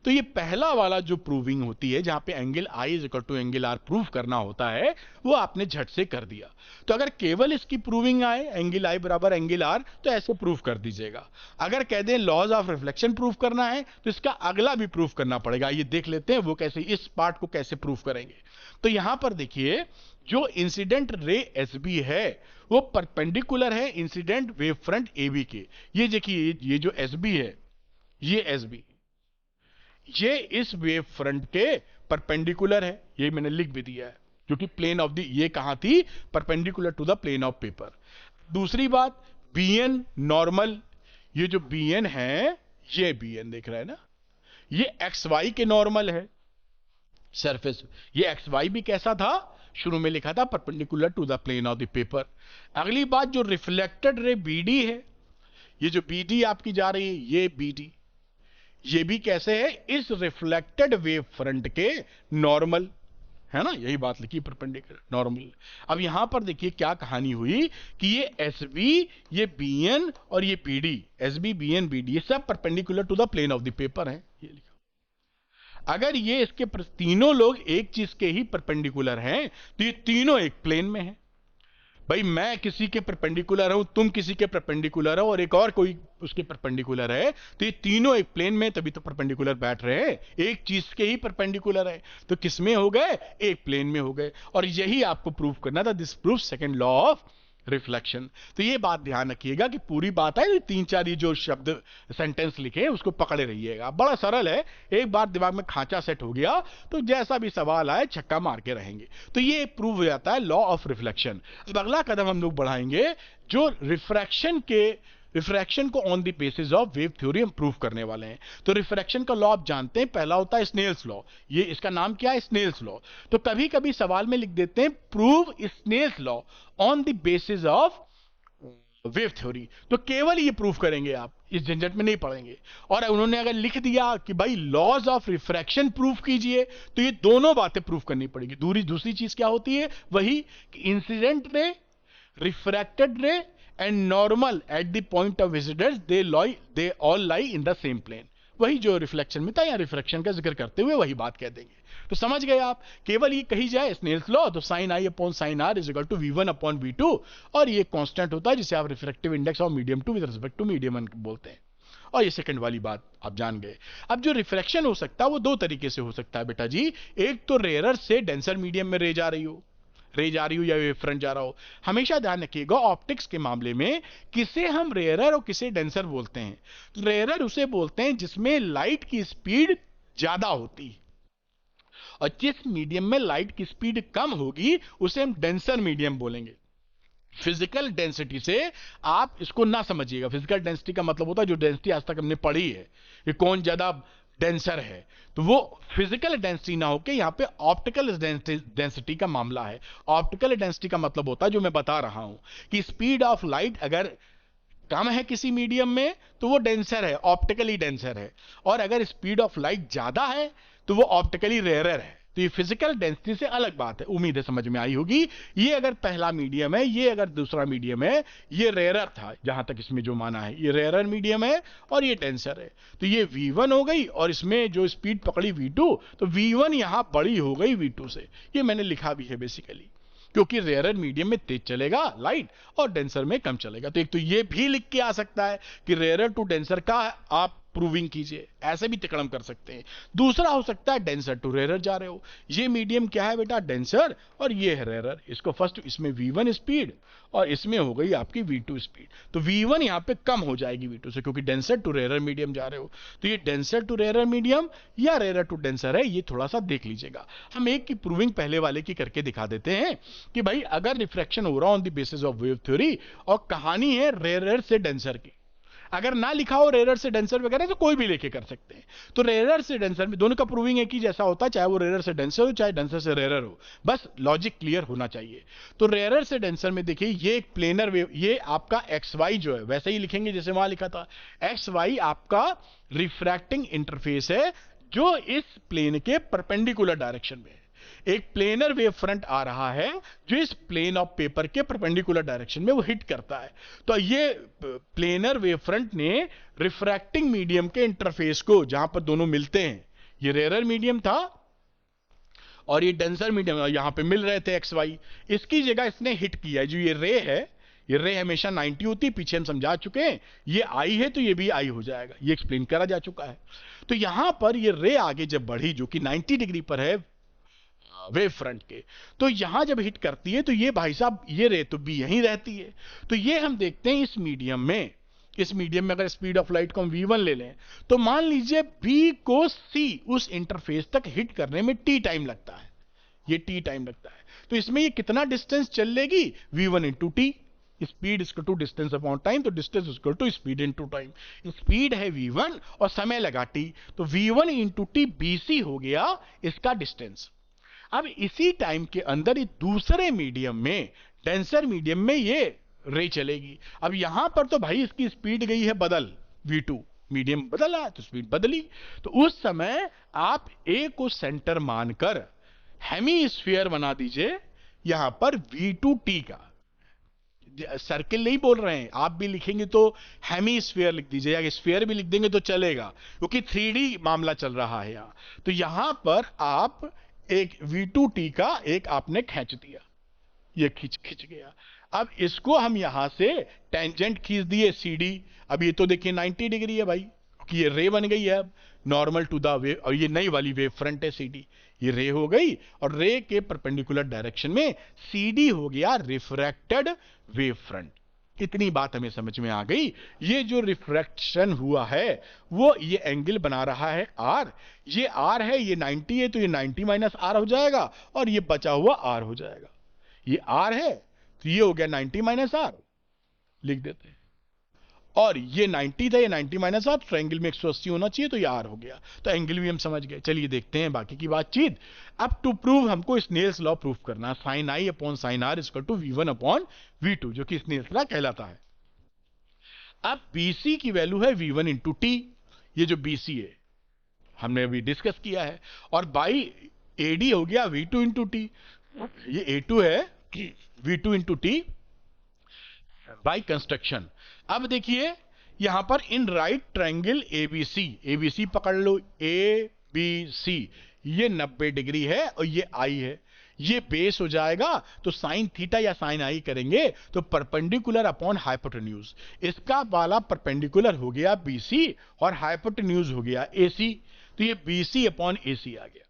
Speaker 1: तो ये पहला वाला जो प्रूविंग होती है जहां पे angle I is equal to angle R proof करना होता है वो आपने झट से कर दिया। तो अगर केवल इसकी प्रूविंग आए एंगल I बराबर एंगल R तो ऐसे प्रूफ कर दीजिएगा। अगर कह दें लॉज ऑफ रिफ्लेक्शन प्रूफ करना है तो इसका अगला भी प्रूफ करना पड़ेगा। ये देख लेते हैं वो कैसे, इस पार्ट को कैसे प्रूफ करेंगे। तो यहां पर देखिए जो इंसिडेंट रे SB है वो परपेंडिकुलर है इंसिडेंट वेव फ्रंट AB के। ये देखिए ये जो SB है ये SB ये इस वेव फ्रंट के परपेंडिकुलर है, ये मैंने लिख भी दिया है, जो कि प्लेन ऑफ द, ये कहां थी, perpendicular to the plane of paper. दूसरी बात BN नॉर्मल, ये जो BN है ये BN देख रहा है ना, ये XY के नॉर्मल है सरफेस। ये XY भी कैसा था, शुरू में लिखा था perpendicular to the plane of the paper. अगली बात जो रिफ्लेक्टेड रे BD है, ये जो BD आपकी जा रही है ये BD, ये भी कैसे है, इस रिफ्लेक्टेड वेव फ्रंट के नॉर्मल है ना, यही बात लिखी परपेंडिकुलर नॉर्मल। अब यहां पर देखिए क्या कहानी हुई कि ये SB ये BN और ये PD, SB BN BD ये सब perpendicular to the plane of the paper है, ये लिखा। अगर ये इसके तीनों लोग एक चीज के ही परपेंडिकुलर हैं तो ये तीनों एक प्लेन में हैं। भाई मैं किसी के परपेंडिकुलर हूं, तुम किसी के परपेंडिकुलर हो, और एक और कोई उसके परपेंडिकुलर है, तो ये तीनों एक प्लेन में, तभी तो परपेंडिकुलर बैठ रहे हैं, एक चीज के ही परपेंडिकुलर है, तो किस में हो गए, एक प्लेन में हो गए। और यही आपको प्रूव करना था, this proof second law of reflection. तो ये बात ध्यान रखिएगा कि पूरी बात है, तीन चार ये जो शब्द सेंटेंस लिखे उसको पकड़े रहिएगा, बड़ा सरल है, एक बार दिमाग में खांचा सेट हो गया तो जैसा भी सवाल आए छक्का मार के रहेंगे। तो ये प्रूव हो जाता है लॉ ऑफ रिफ्लेक्शन। अब अगला कदम हम लोग बढ़ाएंगे जो रिफ्रैक्शन को on the basis of wave theory हम प्रूव करने वाले हैं। तो रिफ्रैक्शन का लॉ आप जानते हैं, पहला होता है स्नेल्स लॉ, ये इसका नाम क्या है, स्नेल्स लॉ। तो कभी कभी सवाल में लिख देते हैं prove Snell's law on the basis of wave theory, तो केवल ये प्रूफ करेंगे आप, इस झंझट में नहीं पड़ेंगे। और उन्होंने अगर लिख दिया कि भाई लॉज ऑफ रिफ्रैक्शन प्रूफ कीजिए, तो ये दोनों बातें प्रूफ करनी पड़ेगी। दूसरी चीज क्या होती है, वही incident ray, refracted ray and normal at the point of visitors, they all lie in the same plane. वही जो रिफ्लेक्शन में था, या रिफ्रैक्शन का जिक्र करते हुए वही बात कह देंगे। तो समझ गए आप, केवल ये कही जाए स्नेल्स लॉ, तो sine I upon sine R is equal to V one upon V two, और ये कांस्टेंट होता है जिसे आप refractive index of medium two with respect to medium one बोलते हैं। और ये सेकंड वाली बात आप जान गए। अब जो रिफ्रैक्शन हो सकता है वो दो तरीके से हो सकता है बेटा जी, एक तो रेयर से डेंसर मीडियम में रे जा रही हो या वेव फ्रंट जा रहा हो। हमेशा ध्यान रखिएगा ऑप्टिक्स के मामले में किसे हम रेयरर और किसे डेंसर बोलते हैं। तो रेयरर उसे बोलते हैं जिसमें लाइट की स्पीड ज्यादा होती है, और जिस मीडियम में लाइट की स्पीड कम होगी उसे हम डेंसर मीडियम बोलेंगे। फिजिकल डेंसिटी से आप इसको ना समझिएगा, फिजिकल डेंसिटी का मतलब होता है जो डेंसिटी आज तक हमने पढ़ी है कि कौन ज्यादा डेंसर है, तो वो फिजिकल डेंसिटी ना होके यहां पे ऑप्टिकल डेंसिटी का मामला है। ऑप्टिकल डेंसिटी का मतलब होता है जो मैं बता रहा हूं कि स्पीड ऑफ लाइट अगर कम है किसी मीडियम में तो वो डेंसर है, ऑप्टिकली डेंसर है, और अगर स्पीड ऑफ लाइट ज्यादा है तो वो ऑप्टिकली रेयरर है। तो ये फिजिकल डेंसिटी से अलग बात है, उम्मीद है समझ में आई होगी। ये अगर पहला मीडियम है, ये अगर दूसरा मीडियम है, ये रेयरर था जहां तक इसमें जो माना है, ये रेयरर मीडियम है और ये डेंसर है, तो ये V1 हो गई, और इसमें जो स्पीड पकड़ी V2, तो V1 यहां बड़ी हो गई V2 से। ये मैंने लिखा भी है बेसिकली, क्योंकि रेयरर मीडियम में तेज चलेगा लाइट और डेंसर में कम चलेगा। तो एक तो ये भी लिख के आ सकता है कि रेयरर टू डेंसर का आप प्रूविंग कीजिए, ऐसे भी तिकड़म कर सकते हैं। दूसरा हो सकता है डेंसर टू रेयरर जा रहे हो, ये मीडियम क्या है बेटा, डेंसर, और ये है रेयरर। इसको फर्स्ट इसमें V1 स्पीड और इसमें हो गई आपकी V2 स्पीड, तो V1 यहां पे कम हो जाएगी V2 से, क्योंकि डेंसर टू रेयरर मीडियम जा रहे हो। तो ये डेंसर टू रेयरर मीडियम या रेयरर टू डेंसर है, ये थोड़ा सा देख लीजिएगा। हम एक की प्रूविंग पहले वाले की करके दिखा देते हैं कि भाई अगर रिफ्रैक्शन हो रहा on the basis of wave theory और कहानी है रेयरर से डेंसर की, अगर ना लिखा हो रेयरर से डेंसर वगैरह तो कोई भी लेके कर सकते हैं। तो रेयरर से डेंसर में दोनों का प्रूविंग एक ही जैसा होता है, चाहे वो रेयरर से डेंसर हो चाहे डेंसर से रेयरर हो, बस लॉजिक क्लियर होना चाहिए। तो रेयरर से डेंसर में देखिए ये एक प्लेनर वेव, ये आपका एक्स वाई जो है वैसे ही लिखेंगे जैसे वहां लिखा था, एक्स वाई आपका रिफ्रैक्टिंग इंटरफेस है जो इस प्लेन के परपेंडिकुलर डायरेक्शन में है। एक प्लेनर वेव फ्रंट आ रहा है जो इस प्लेन ऑफ पेपर के परपेंडिकुलर डायरेक्शन में वो हिट करता है। तो ये प्लेनर वेव फ्रंट ने रिफ्रैक्टिंग मीडियम के इंटरफेस को, जहां पर दोनों मिलते हैं, ये रेयरर मीडियम था और ये डेंसर मीडियम यहां पे मिल रहे थे एक्स वाई, इसकी जगह इसने हिट किया। जो ये रे है, ये रे हमेशा 90 होती है, पीछे हम समझा चुके हैं, ये आई है तो ये भी आई हो जाएगा, ये एक्सप्लेन करा जा चुका है। तो यहां पर ये रे आगे जब बढ़ी जो कि 90 डिग्री पर है वेव फ्रंट के, तो यहां जब हिट करती है तो ये भाई साहब ये रे तो बी यहीं रहती है। तो ये हम देखते हैं इस मीडियम में अगर स्पीड ऑफ लाइट को हम v1 ले लें तो मान लीजिए b को c उस इंटरफेस तक हिट करने में t टाइम लगता है, ये t टाइम लगता है। तो इसमें ये कितना डिस्टेंस चल लेगी, v1 into T, speed equal to distance upon time, तो distance equal to speed into time. Speed है v1 और समय लगा t, तो v1 इंटू टी bc हो गया इसका डिस्टेंस। अब इसी टाइम के अंदर ये दूसरे मीडियम में, डेंसर मीडियम में ये रे चलेगी। अब यहां पर तो भाई इसकी स्पीड गई है बदल, v2 मीडियम बदला तो स्पीड बदली। तो उस समय आप a को सेंटर मानकर हेमीस्फीयर बना दीजिए यहां पर v2t का, सर्किल नहीं बोल रहे हैं, आप भी लिखेंगे तो हेमीस्फीयर लिख दीजिए, या स्फीयर भी लिख देंगे तो चलेगा, क्योंकि 3D मामला चल रहा है यहां। तो यहां पर आप एक v2t का एक आपने खींच दिया, ये खिंच गया। अब इसको हम यहां से टेंजेंट खींच दिए CD। अब ये तो देखिए 90 डिग्री है भाई, क्योंकि ये रे बन गई है अब नॉर्मल टू द वेव, और ये नई वाली वेव फ्रंट है CD। ये रे हो गई, और रे के परपेंडिकुलर डायरेक्शन में CD हो गया रिफ्रैक्टेड वेव फ्रंट। इतनी बात हमें समझ में आ गई। ये जो रिफ्रैक्शन हुआ है वो ये एंगल बना रहा है R। ये R है, ये 90 है, तो ये 90 माइनस R हो जाएगा, और ये बचा हुआ R हो जाएगा। ये R है तो ये हो गया 90 माइनस R, लिख देते हैं। और ये 90 था, ये 90 माइनस R, तो एंगल में 180 होना चाहिए, तो ये R हो गया। तो एंगल भी हम समझ गए। चलिए देखते हैं बाकी की बातचीत। अब टू प्रूव हमको स्नेल्स लॉ प्रूव करना है। Sine I upon sine R equal to V1 upon V2, जो कि स्नेल्स लॉ कहलाता है। अब BC की वैल्यू है V1 इंटू T, ये जो BC है हमने अभी डिस्कस किया है, और बाई AD हो गया V2 इंटू T, ये A2 है, V2 into T by construction. अब देखिए यहां पर in right triangle ABC, ABC पकड़ लो, ABC, ये 90 डिग्री है और ये I है, ये बेस हो जाएगा, तो साइन थीटा या साइन I करेंगे तो परपेंडिकुलर अपॉन हाइपोटेन्यूज। इसका वाला परपेंडिकुलर हो गया BC और हाइपोटेन्यूज हो गया AC, तो ये BC अपॉन AC आ गया।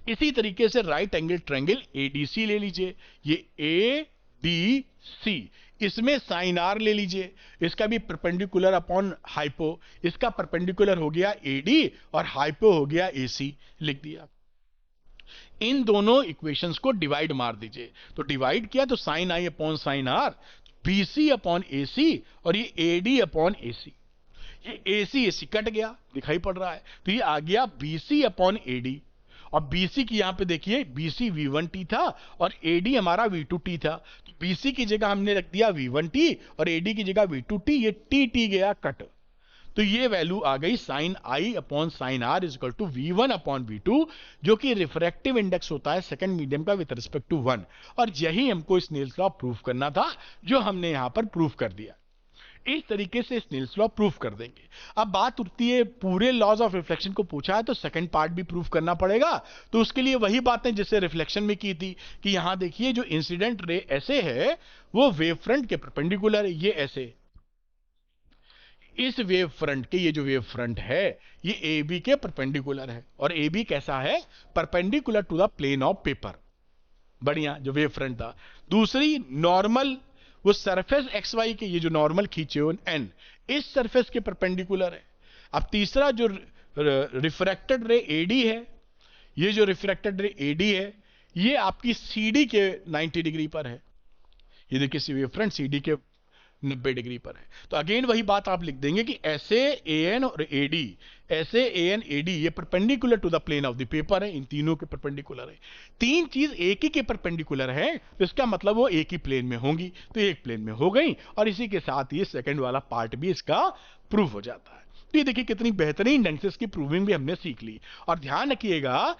Speaker 1: इसी तरीके से राइट एंगल ट्रायंगल ADC ले लीजिए, ये ADC, इसमें साइन R ले लीजिए, इसका भी परपेंडिकुलर अपॉन हाइपो, इसका परपेंडिकुलर हो गया AD और हाइपो हो गया AC, लिख दिया। इन दोनों इक्वेशंस को डिवाइड मार दीजिए, तो डिवाइड किया तो sine I upon sine R, BC upon AC, और ये AD अपॉन AC, ये AC AC कट गया, दिखाई पड़ रहा है, तो ये आ गया BC अपॉन AD। और BC की यहां पे देखिए, BC V1T था और AD हमारा V2T था, तो BC की जगह हमने रख दिया V1T और AD की जगह V2T, ये TT गया कट, तो ये वैल्यू आ गई sine I upon sine R equal to V1 upon V2, जो कि रिफ्रैक्टिव इंडेक्स होता है सेकंड मीडियम का विद रिस्पेक्ट टू 1। और यही हमको स्नेल्स लॉ प्रूफ करना था, जो हमने यहां पर प्रूफ कर दिया। इस तरीके से स्नेल्स लॉ प्रूफ कर देंगे। अब बात उठती है, पूरे लॉज ऑफ रिफ्लेक्शन को पूछा है तो सेकंड पार्ट भी प्रूफ करना पड़ेगा, तो उसके लिए वही बातें जिससे रिफ्लेक्शन में की थी, कि यहां देखिए जो इंसिडेंट रे ऐसे है वो वेव फ्रंट के परपेंडिकुलर है, ये ऐसे, इस वेव फ्रंट के, ये जो वेव फ्रंट है ये AB के परपेंडिकुलर है, और AB कैसा है, perpendicular to the plane of paper. बढ़िया, जो वेव फ्रंट था। दूसरी नॉर्मल, वो सरफेस XY के, ये जो नॉर्मल खींचे हो N, इस सरफेस के परपेंडिकुलर है। अब तीसरा जो रिफ्रैक्टेड रे AD है, ये जो रिफ्रैक्टेड रे AD है ये आपकी CD के 90 डिग्री पर है, ये देखिए वेव फ्रंट CD के 90 डिग्री पर है। तो अगेन वही बात आप लिख देंगे कि ऐसे AN और AD, ऐसे AN AD ये perpendicular to the plane of the paper है, इन तीनों के परपेंडिकुलर है। तीन चीज एक ही के परपेंडिकुलर है, तो इसका मतलब वो एक ही प्लेन में होंगी, तो एक प्लेन में हो गई, और इसी के साथ ये सेकंड वाला पार्ट भी इसका प्रूफ हो जाता है। तो ये देखिए कितनी बेहतरीन ढंग से इसकी प्रूविंग भी हमने सीख ली। और ध्यान रखिएगा,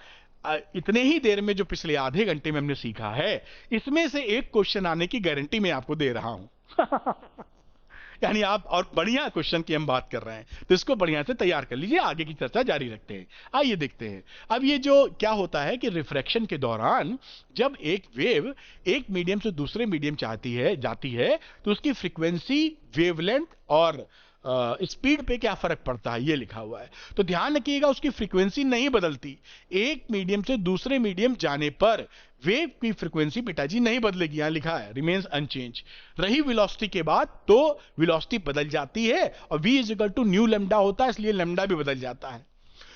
Speaker 1: इतने ही देर में जो पिछले आधे घंटे में हमने सीखा है, इसमें से एक क्वेश्चन आने की गारंटी मैं आपको दे रहा हूं। यानी आप, और बढ़िया क्वेश्चन की हम बात कर रहे हैं, तो इसको बढ़िया से तैयार कर लीजिए, आगे की चर्चा जारी रखते हैं। आइए देखते हैं। अब ये जो क्या होता है कि रिफ्रैक्शन के दौरान जब एक वेव एक मीडियम से दूसरे मीडियम जाती है, तो उसकी फ्रीक्वेंसी, वेवलेंथ और स्पीड पे क्या फर्क पड़ता है, ये लिखा हुआ है। तो ध्यान रखिएगा, उसकी फ्रीक्वेंसी नहीं बदलती, एक मीडियम से दूसरे मीडियम जाने पर वेव की फ्रीक्वेंसी पिताजी नहीं बदलेगी, यहां लिखा है रिमेन्स अनचेंज। रही वेलोसिटी के बाद तो वेलोसिटी बदल जाती है, और v is equal to nu lambda होता है, इसलिए लेमडा भी बदल जाता है।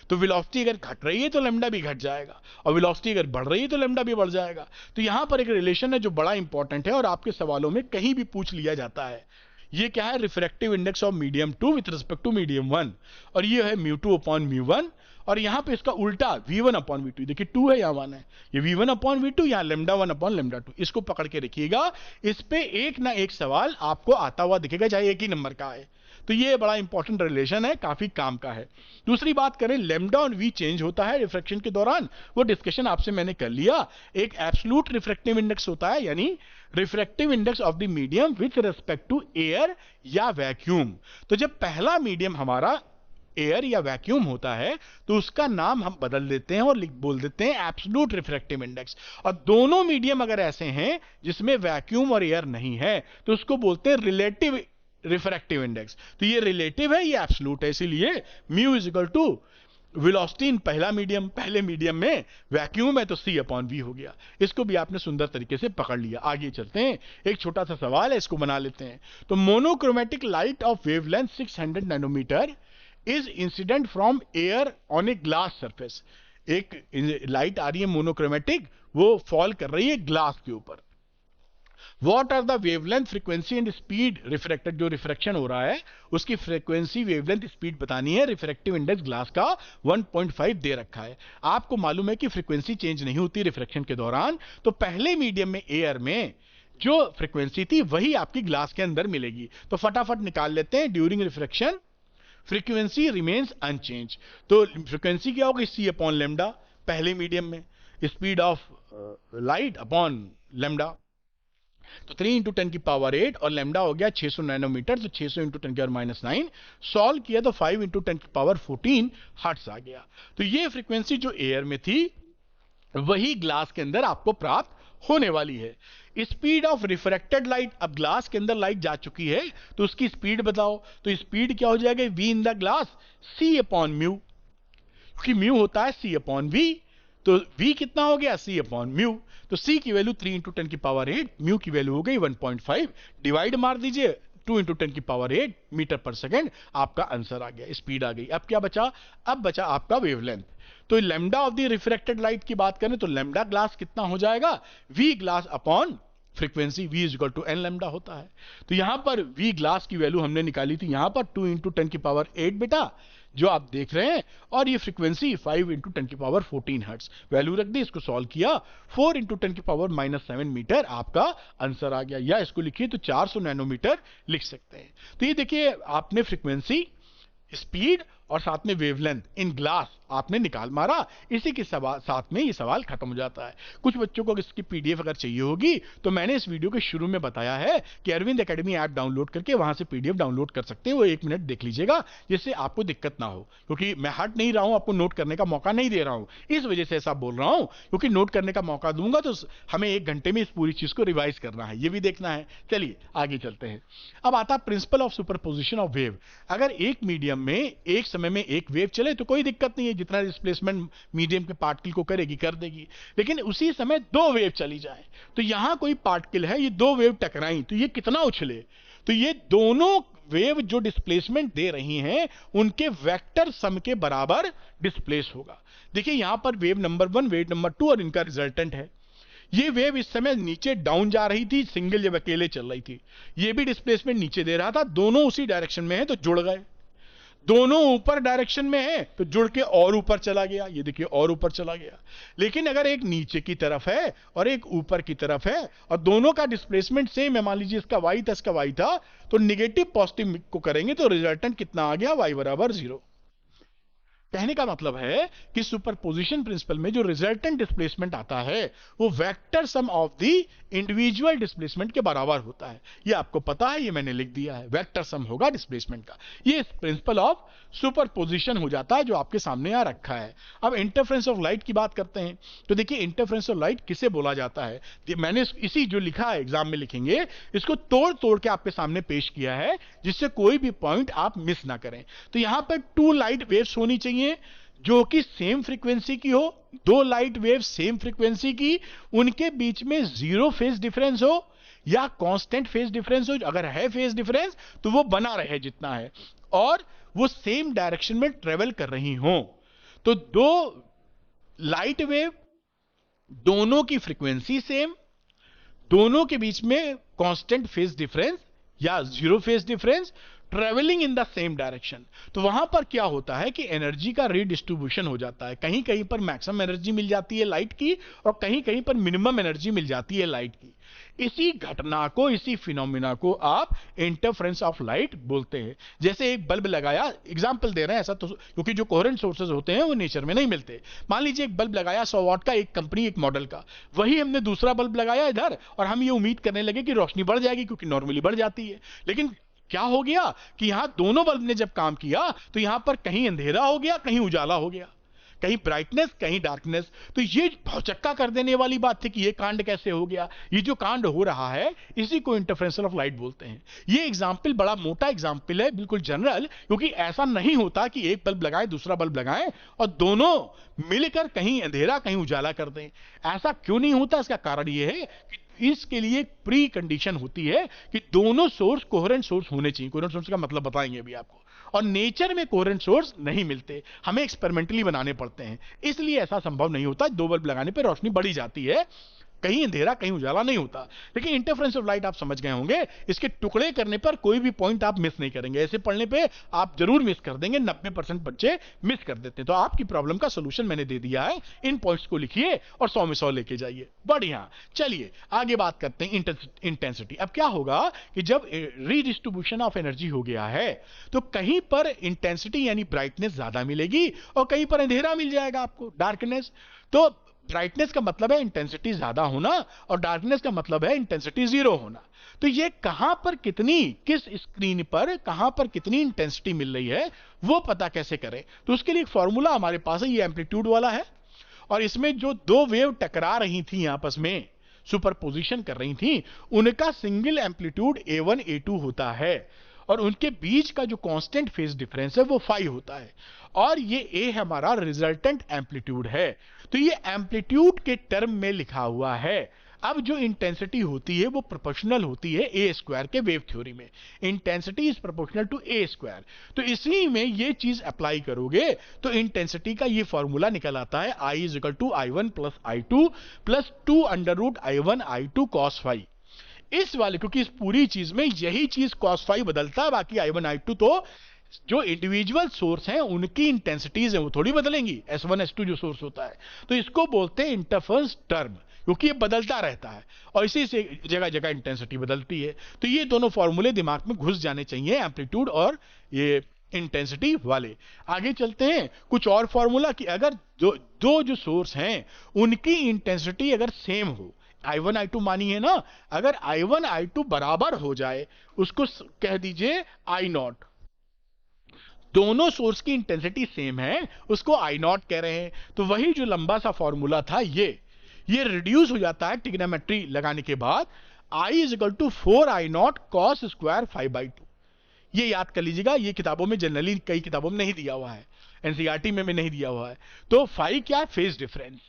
Speaker 1: तो वेलोसिटी अगर घट रही है तो लेमडा भी घट जाएगा, और वेलोसिटी अगर बढ़ रही है तो लेमडा भी बढ़ जाएगा। तो यहां पर एक रिलेशन है जो बड़ा इंपॉर्टेंट है, और आपके सवालों में कहीं भी पूछ लिया जाता है। ये क्या है, refractive index of medium 2 with respect to medium 1, और ये है μ2 अपॉन μ1, और यहां पे इसका उल्टा v1 अपॉन v2, देखिए 2 है यहां 1 है, ये v1 अपॉन v2, यहां लैम्डा 1 अपॉन लैम्डा 2। इसको पकड़ के रखिएगा, इस पे एक ना एक सवाल आपको आता हुआ दिखेगा, चाहे एक ही नंबर का है। तो ये बड़ा इंपॉर्टेंट रिलेशन है, काफी काम का है। दूसरी बात करें, लैम्डा और v चेंज होता है रिफ्रैक्शन के दौरान, वो डिस्कशन आपसे मैंने कर लिया। एक एब्सोल्यूट रिफ्रैक्टिव इंडेक्स होता है, यानी refractive index of the medium with respect to air या वैक्यूम। तो जब पहला मीडियम हमारा एयर या वैक्यूम होता है तो उसका नाम हम बदल देते हैं और बोल देते हैं एब्सोल्यूट रिफ्रैक्टिव इंडेक्स। और दोनों मीडियम अगर ऐसे हैं जिसमें वैक्यूम और एयर नहीं है तो उसको बोलते हैं रिलेटिव रिफ्रैक्टिव इंडेक्स। तो ये रिलेटिव है, ये एब्सोल्यूट है, इसीलिए mu is equal to velocity in पहले मीडियम में वैक्यूम है तो c अपॉन v हो गया। इसको भी आपने सुंदर तरीके से पकड़ लिया। आगे चलते हैं, एक छोटा सा सवाल है, इसको बना लेते हैं। तो monochromatic light of wavelength 600 nanometer is incident from air on a glass surface. एक लाइट आ रही है मोनोक्रोमेटिक, वो फॉल कर रही है ग्लास के ऊपर। What are the wavelength, frequency and speed refracted? जो रिफ्रैक्शन हो रहा है उसकी फ्रीक्वेंसी, वेवलेंथ, स्पीड बतानी है। रिफ्रैक्टिव इंडेक्स ग्लास का 1.5 दे रखा है। आपको मालूम है कि फ्रीक्वेंसी चेंज नहीं होती रिफ्रैक्शन के दौरान, तो पहले मीडियम में एयर में जो फ्रीक्वेंसी थी वही आपकी ग्लास के अंदर मिलेगी। तो फटाफट निकाल लेते हैं। During refraction frequency remains unchanged. तो फ्रीक्वेंसी क्या होगी? c अपॉन लेमडा पहले मीडियम में, speed of light upon lambda. तो 3 इंटू 10 की पावर 8 और लेमडा हो गया 600 नैनोमीटर, तो 600 इंटू 10 की पावर -9। सॉल्व किया तो 5 इंटू 10 की पावर 14 हर्ट्ज आ गया। तो ये फ्रीक्वेंसी जो एयर में थी वही ग्लास के अंदर आपको प्राप्त होने वाली है। स्पीड ऑफ रिफ्रैक्टेड लाइट, अब ग्लास के अंदर लाइट जा चुकी है तो उसकी स्पीड बताओ। तो स्पीड क्या हो जाएगा? v in the glass c upon mu, क्योंकि म्यू होता है c अपॉन v। तो v कितना हो गया? c upon mu. तो c की वैल्यू 3 इंटू 10 की पावर 8, म्यू की वैल्यू हो गई 1.5, डिवाइड मार दीजिए 2 इंटू 10 की पावर 8 मीटर पर सेकेंड, आपका आंसर आ गया, स्पीड आ गई। अब क्या बचा? अब बचा आपका वेवलेंथ। तो lambda of the refracted light की बात करें तो लैम्डा ग्लास कितना हो जाएगा? v glass upon frequency, v is equal to n lambda होता है। तो यहां पर v ग्लास की वैल्यू हमने निकाली थी यहां पर 2 इंटू 10 की पावर 8 बेटा, जो आप देख रहे हैं, और ये फ्रीक्वेंसी 5 इंटू 10 की पावर 14 हर्ट्ज। वैल्यू रख दी, इसको सॉल्व किया, 4 इंटू 10 की पावर -7 मीटर आपका आंसर आ गया। या इसको लिखिए तो 400 नैनोमीटर लिख सकते हैं। तो ये देखिए आपने फ्रीक्वेंसी, स्पीड और साथ में वेवलेंथ इन ग्लास आपने निकाल मारा। इसी के साथ में ये सवाल खत्म हो जाता है। कुछ बच्चों को इसकी पीडीएफ अगर चाहिए होगी तो मैंने इस वीडियो के शुरू में बताया है कि अरविंद एकेडमी ऐप डाउनलोड करके वहां से पीडीएफ डाउनलोड कर सकते हैं। वो 1 मिनट देख लीजिएगा जिससे आपको दिक्कत ना हो, क्योंकि मैं हट नहीं रहा हूं, आपको नोट करने का मौका नहीं दे रहा हूं, इस वजह से ऐसा बोल रहा हूं। क्योंकि नोट करने का मौका दूंगा तो हमें 1 घंटे में इस पूरी चीज को रिवाइज करना है, ये भी देखना है। चलिए आगे चलते हैं। अब आता है principle of superposition of wave. अगर एक मीडियम में एक समय में एक वेव चले तो कोई दिक्कत नहीं है, जितना डिस्प्लेसमेंट मीडियम के पार्टिकल को करेगी कर देगी। लेकिन उसी समय 2 वेव चली जाए, तो यहां कोई पार्टिकल है, ये 2 वेव टकराई तो ये कितना उछले? तो ये दोनों वेव जो डिस्प्लेसमेंट दे रही हैं उनके वेक्टर सम के बराबर डिस्प्लेस होगा। देखिए यहां पर वेव नंबर 1, वेव नंबर 2 और इनका रिजल्टेंट है। ये वेव इस समय नीचे डाउन जा रही थी, सिंगल जब अकेले चल रही थी, ये भी डिस्प्लेसमेंट नीचे दे रहा था, दोनों उसी डायरेक्शन में है तो जुड़ गए। दोनों ऊपर डायरेक्शन में है तो जुड़ के और ऊपर चला गया, ये देखिए और ऊपर चला गया। लेकिन अगर एक नीचे की तरफ है और एक ऊपर की तरफ है और दोनों का डिस्प्लेसमेंट सेम है, मान लीजिए इसका y था इसका y था, तो निगेटिव पॉजिटिव को करेंगे तो रिजल्टेंट कितना आ गया? y बराबर 0। कहने का मतलब है कि सुपरपोजिशन प्रिंसिपल में जो रिजल्टेंट डिस्प्लेसमेंट आता है वो vector sum of the individual displacement के बराबर होता है। ये आपको पता है, ये मैंने लिख दिया है, वेक्टर सम होगा डिस्प्लेसमेंट का। ये प्रिंसिपल ऑफ सुपरपोजिशन हो जाता है जो आपके सामने यहां रखा है। अब इंटरफेरेंस ऑफ लाइट की बात करते हैं। तो देखिए इंटरफेरेंस ऑफ लाइट किसे बोला जाता है? मैंने इसी जो लिखा है एग्जाम में लिखेंगे, इसको तोड़ तोड़ के आपके सामने पेश किया है जिससे कोई भी पॉइंट आप मिस ना करें। तो यहां पर 2 लाइट वेव्स होनी चाहिए जो कि सेम फ्रीक्वेंसी की हो, 2 लाइट वेव सेम फ्रीक्वेंसी की, उनके बीच में 0 फेज डिफरेंस हो या कांस्टेंट फेज डिफरेंस हो। अगर है फेज डिफरेंस तो वो बना रहे जितना है, और वो सेम डायरेक्शन में ट्रेवल कर रही हो। तो 2 लाइट वेव, दोनों की फ्रीक्वेंसी सेम, दोनों के बीच में कांस्टेंट फेज डिफरेंस या 0 phase difference, travelling in the same direction. तो वहां पर क्या होता है कि एनर्जी का रीडिस्ट्रीब्यूशन हो जाता है। कहीं कहीं पर मैक्सिमम एनर्जी मिल जाती है लाइट की और कहीं कहीं पर मिनिमम एनर्जी मिल जाती है लाइट की। इसी घटना को, इसी फिनोमिना को आप इंटरफेरेंस ऑफ लाइट बोलते हैं। जैसे एक बल्ब लगाया, एग्जांपल दे रहे हैं ऐसा, तो क्योंकि जो कोहेरेंट सोर्सेज होते हैं वो नेचर में नहीं मिलते। मान लीजिए एक बल्ब लगाया 100 वाट का, एक कंपनी एक मॉडल का, वही हमने दूसरा बल्ब लगाया इधर और हम ये उम्मीद करने लगे कि रोशनी बढ़ जाएगी, क्योंकि नॉर्मली बढ़ जाती है। लेकिन क्या हो गया कि यहां दोनों बल्ब ने जब काम किया तो यहां पर कहीं अंधेरा हो गया, कहीं उजाला हो गया, कहीं ब्राइटनेस कहीं डार्कनेस। तो ये भौचक्का कर देने वाली बात थी कि ये कांड कैसे हो गया। ये जो कांड हो रहा है इसी को इंटरफेरेंस ऑफ लाइट बोलते हैं। ये एग्जाम्पल बड़ा मोटा एग्जाम्पल है, बिल्कुल जनरल, क्योंकि ऐसा नहीं होता कि एक बल्ब लगाएं दूसरा बल्ब लगाएं और दोनों मिलकर कहीं अंधेरा कहीं उजाला कर दें। ऐसा क्यों नहीं होता? इसका कारण यह है कि इसके लिए एक प्री कंडीशन होती है कि दोनों सोर्स कोहेरेंट सोर्स होने चाहिए। कोहेरेंट सोर्स का मतलब बताएंगे अभी आपको। और नेचर में कोहेरेंट सोर्स नहीं मिलते, हमें एक्सपेरिमेंटली बनाने पड़ते हैं, इसलिए ऐसा संभव नहीं होता। दो बल्ब लगाने पर रोशनी बढ़ी जाती है, कहीं अंधेरा कहीं उजाला नहीं होता। लेकिन इंटरफेरेंस ऑफ लाइट आप समझ गए होंगे, इसके टुकड़े करने पर कोई भी पॉइंट आप मिस नहीं करेंगे। ऐसे पढ़ने पे आप जरूर मिस कर देंगे, 90% बच्चे मिस कर देते हैं। तो आपकी प्रॉब्लम का सोल्यूशन मैंने दे दिया है, इन पॉइंट्स को लिखिए और 100 में 100 लेके जाइए। बढ़िया, चलिए आगे बात करते हैं इंटेंसिटी। अब क्या होगा कि जब रीडिस्ट्रीब्यूशन ऑफ एनर्जी हो गया है तो कहीं पर इंटेंसिटी यानी ब्राइटनेस ज्यादा मिलेगी और कहीं पर अंधेरा मिल जाएगा आपको, डार्कनेस। तो ब्राइटनेस का मतलब है इंटेंसिटी ज्यादा होना और डार्कनेस का मतलब है इंटेंसिटी जीरो होना। तो ये कहां पर कितनी, किस स्क्रीन पर कहां पर कितनी इंटेंसिटी मिल रही है वो पता कैसे करें? तो उसके लिए एक फॉर्मूला हमारे पास है, ये एम्पलीट्यूड वाला है। और इसमें जो दो वेव टकरा रही थी आपस में, सुपरपोजिशन कर रही थी, उनका सिंगल एम्पलीट्यूड A1 A2 होता है और उनके बीच का जो कांस्टेंट फेज डिफरेंस है वो फाई होता है। और ये A हमारा रिजल्टेंट एम्पलीट्यूड है। तो ये एम्पलीट्यूड के टर्म में लिखा हुआ है। अब जो इंटेंसिटी होती है वो प्रोपोर्शनल होती है ए स्क्वायर के वेव थ्योरी में। Intensity is proportional to A square. तो इसी में ये चीज अप्लाई करोगे तो इंटेंसिटी का ये फॉर्मूला निकल आता है, I is equal to I1 plus I2 plus 2 under root I1 I2 cos phi. इस वाले, क्योंकि इस पूरी चीज में यही चीज cos फाई बदलता है, बाकी I1 I2 तो जो इंडिविजुअल सोर्स हैं उनकी इंटेंसिटीज हैं वो थोड़ी बदलेंगी, S1 S2 जो सोर्स होता है। तो इसको बोलते हैं इंटरफेरेंस टर्म, क्योंकि ये बदलता रहता है और इसी से जगह जगह इंटेंसिटी बदलती है। तो ये दोनों फॉर्मूले दिमाग में घुस जाने चाहिए, एम्पलीट्यूड और ये इंटेंसिटी वाले। आगे चलते हैं कुछ और फॉर्मूला कि अगर दो जो सोर्स हैं उनकी इंटेंसिटी अगर सेम हो, I1 I2 मानिए ना, अगर I1 I2 बराबर हो जाए उसको कह दीजिए I0। दोनों सोर्स की इंटेंसिटी सेम है, उसको I0 कह रहे हैं। तो वही जो लंबा सा फॉर्मूला था ये रिड्यूस हो जाता है ट्रिग्नोमेट्री लगाने के बाद, I is equal to 4I0 cos square 5/2। ये याद कर लीजिएगा, ये किताबों में जनरली कई किताबों में नहीं दिया हुआ है, एनसीईआरटी में भी नहीं दिया हुआ है। तो फाई क्या है? Phase difference.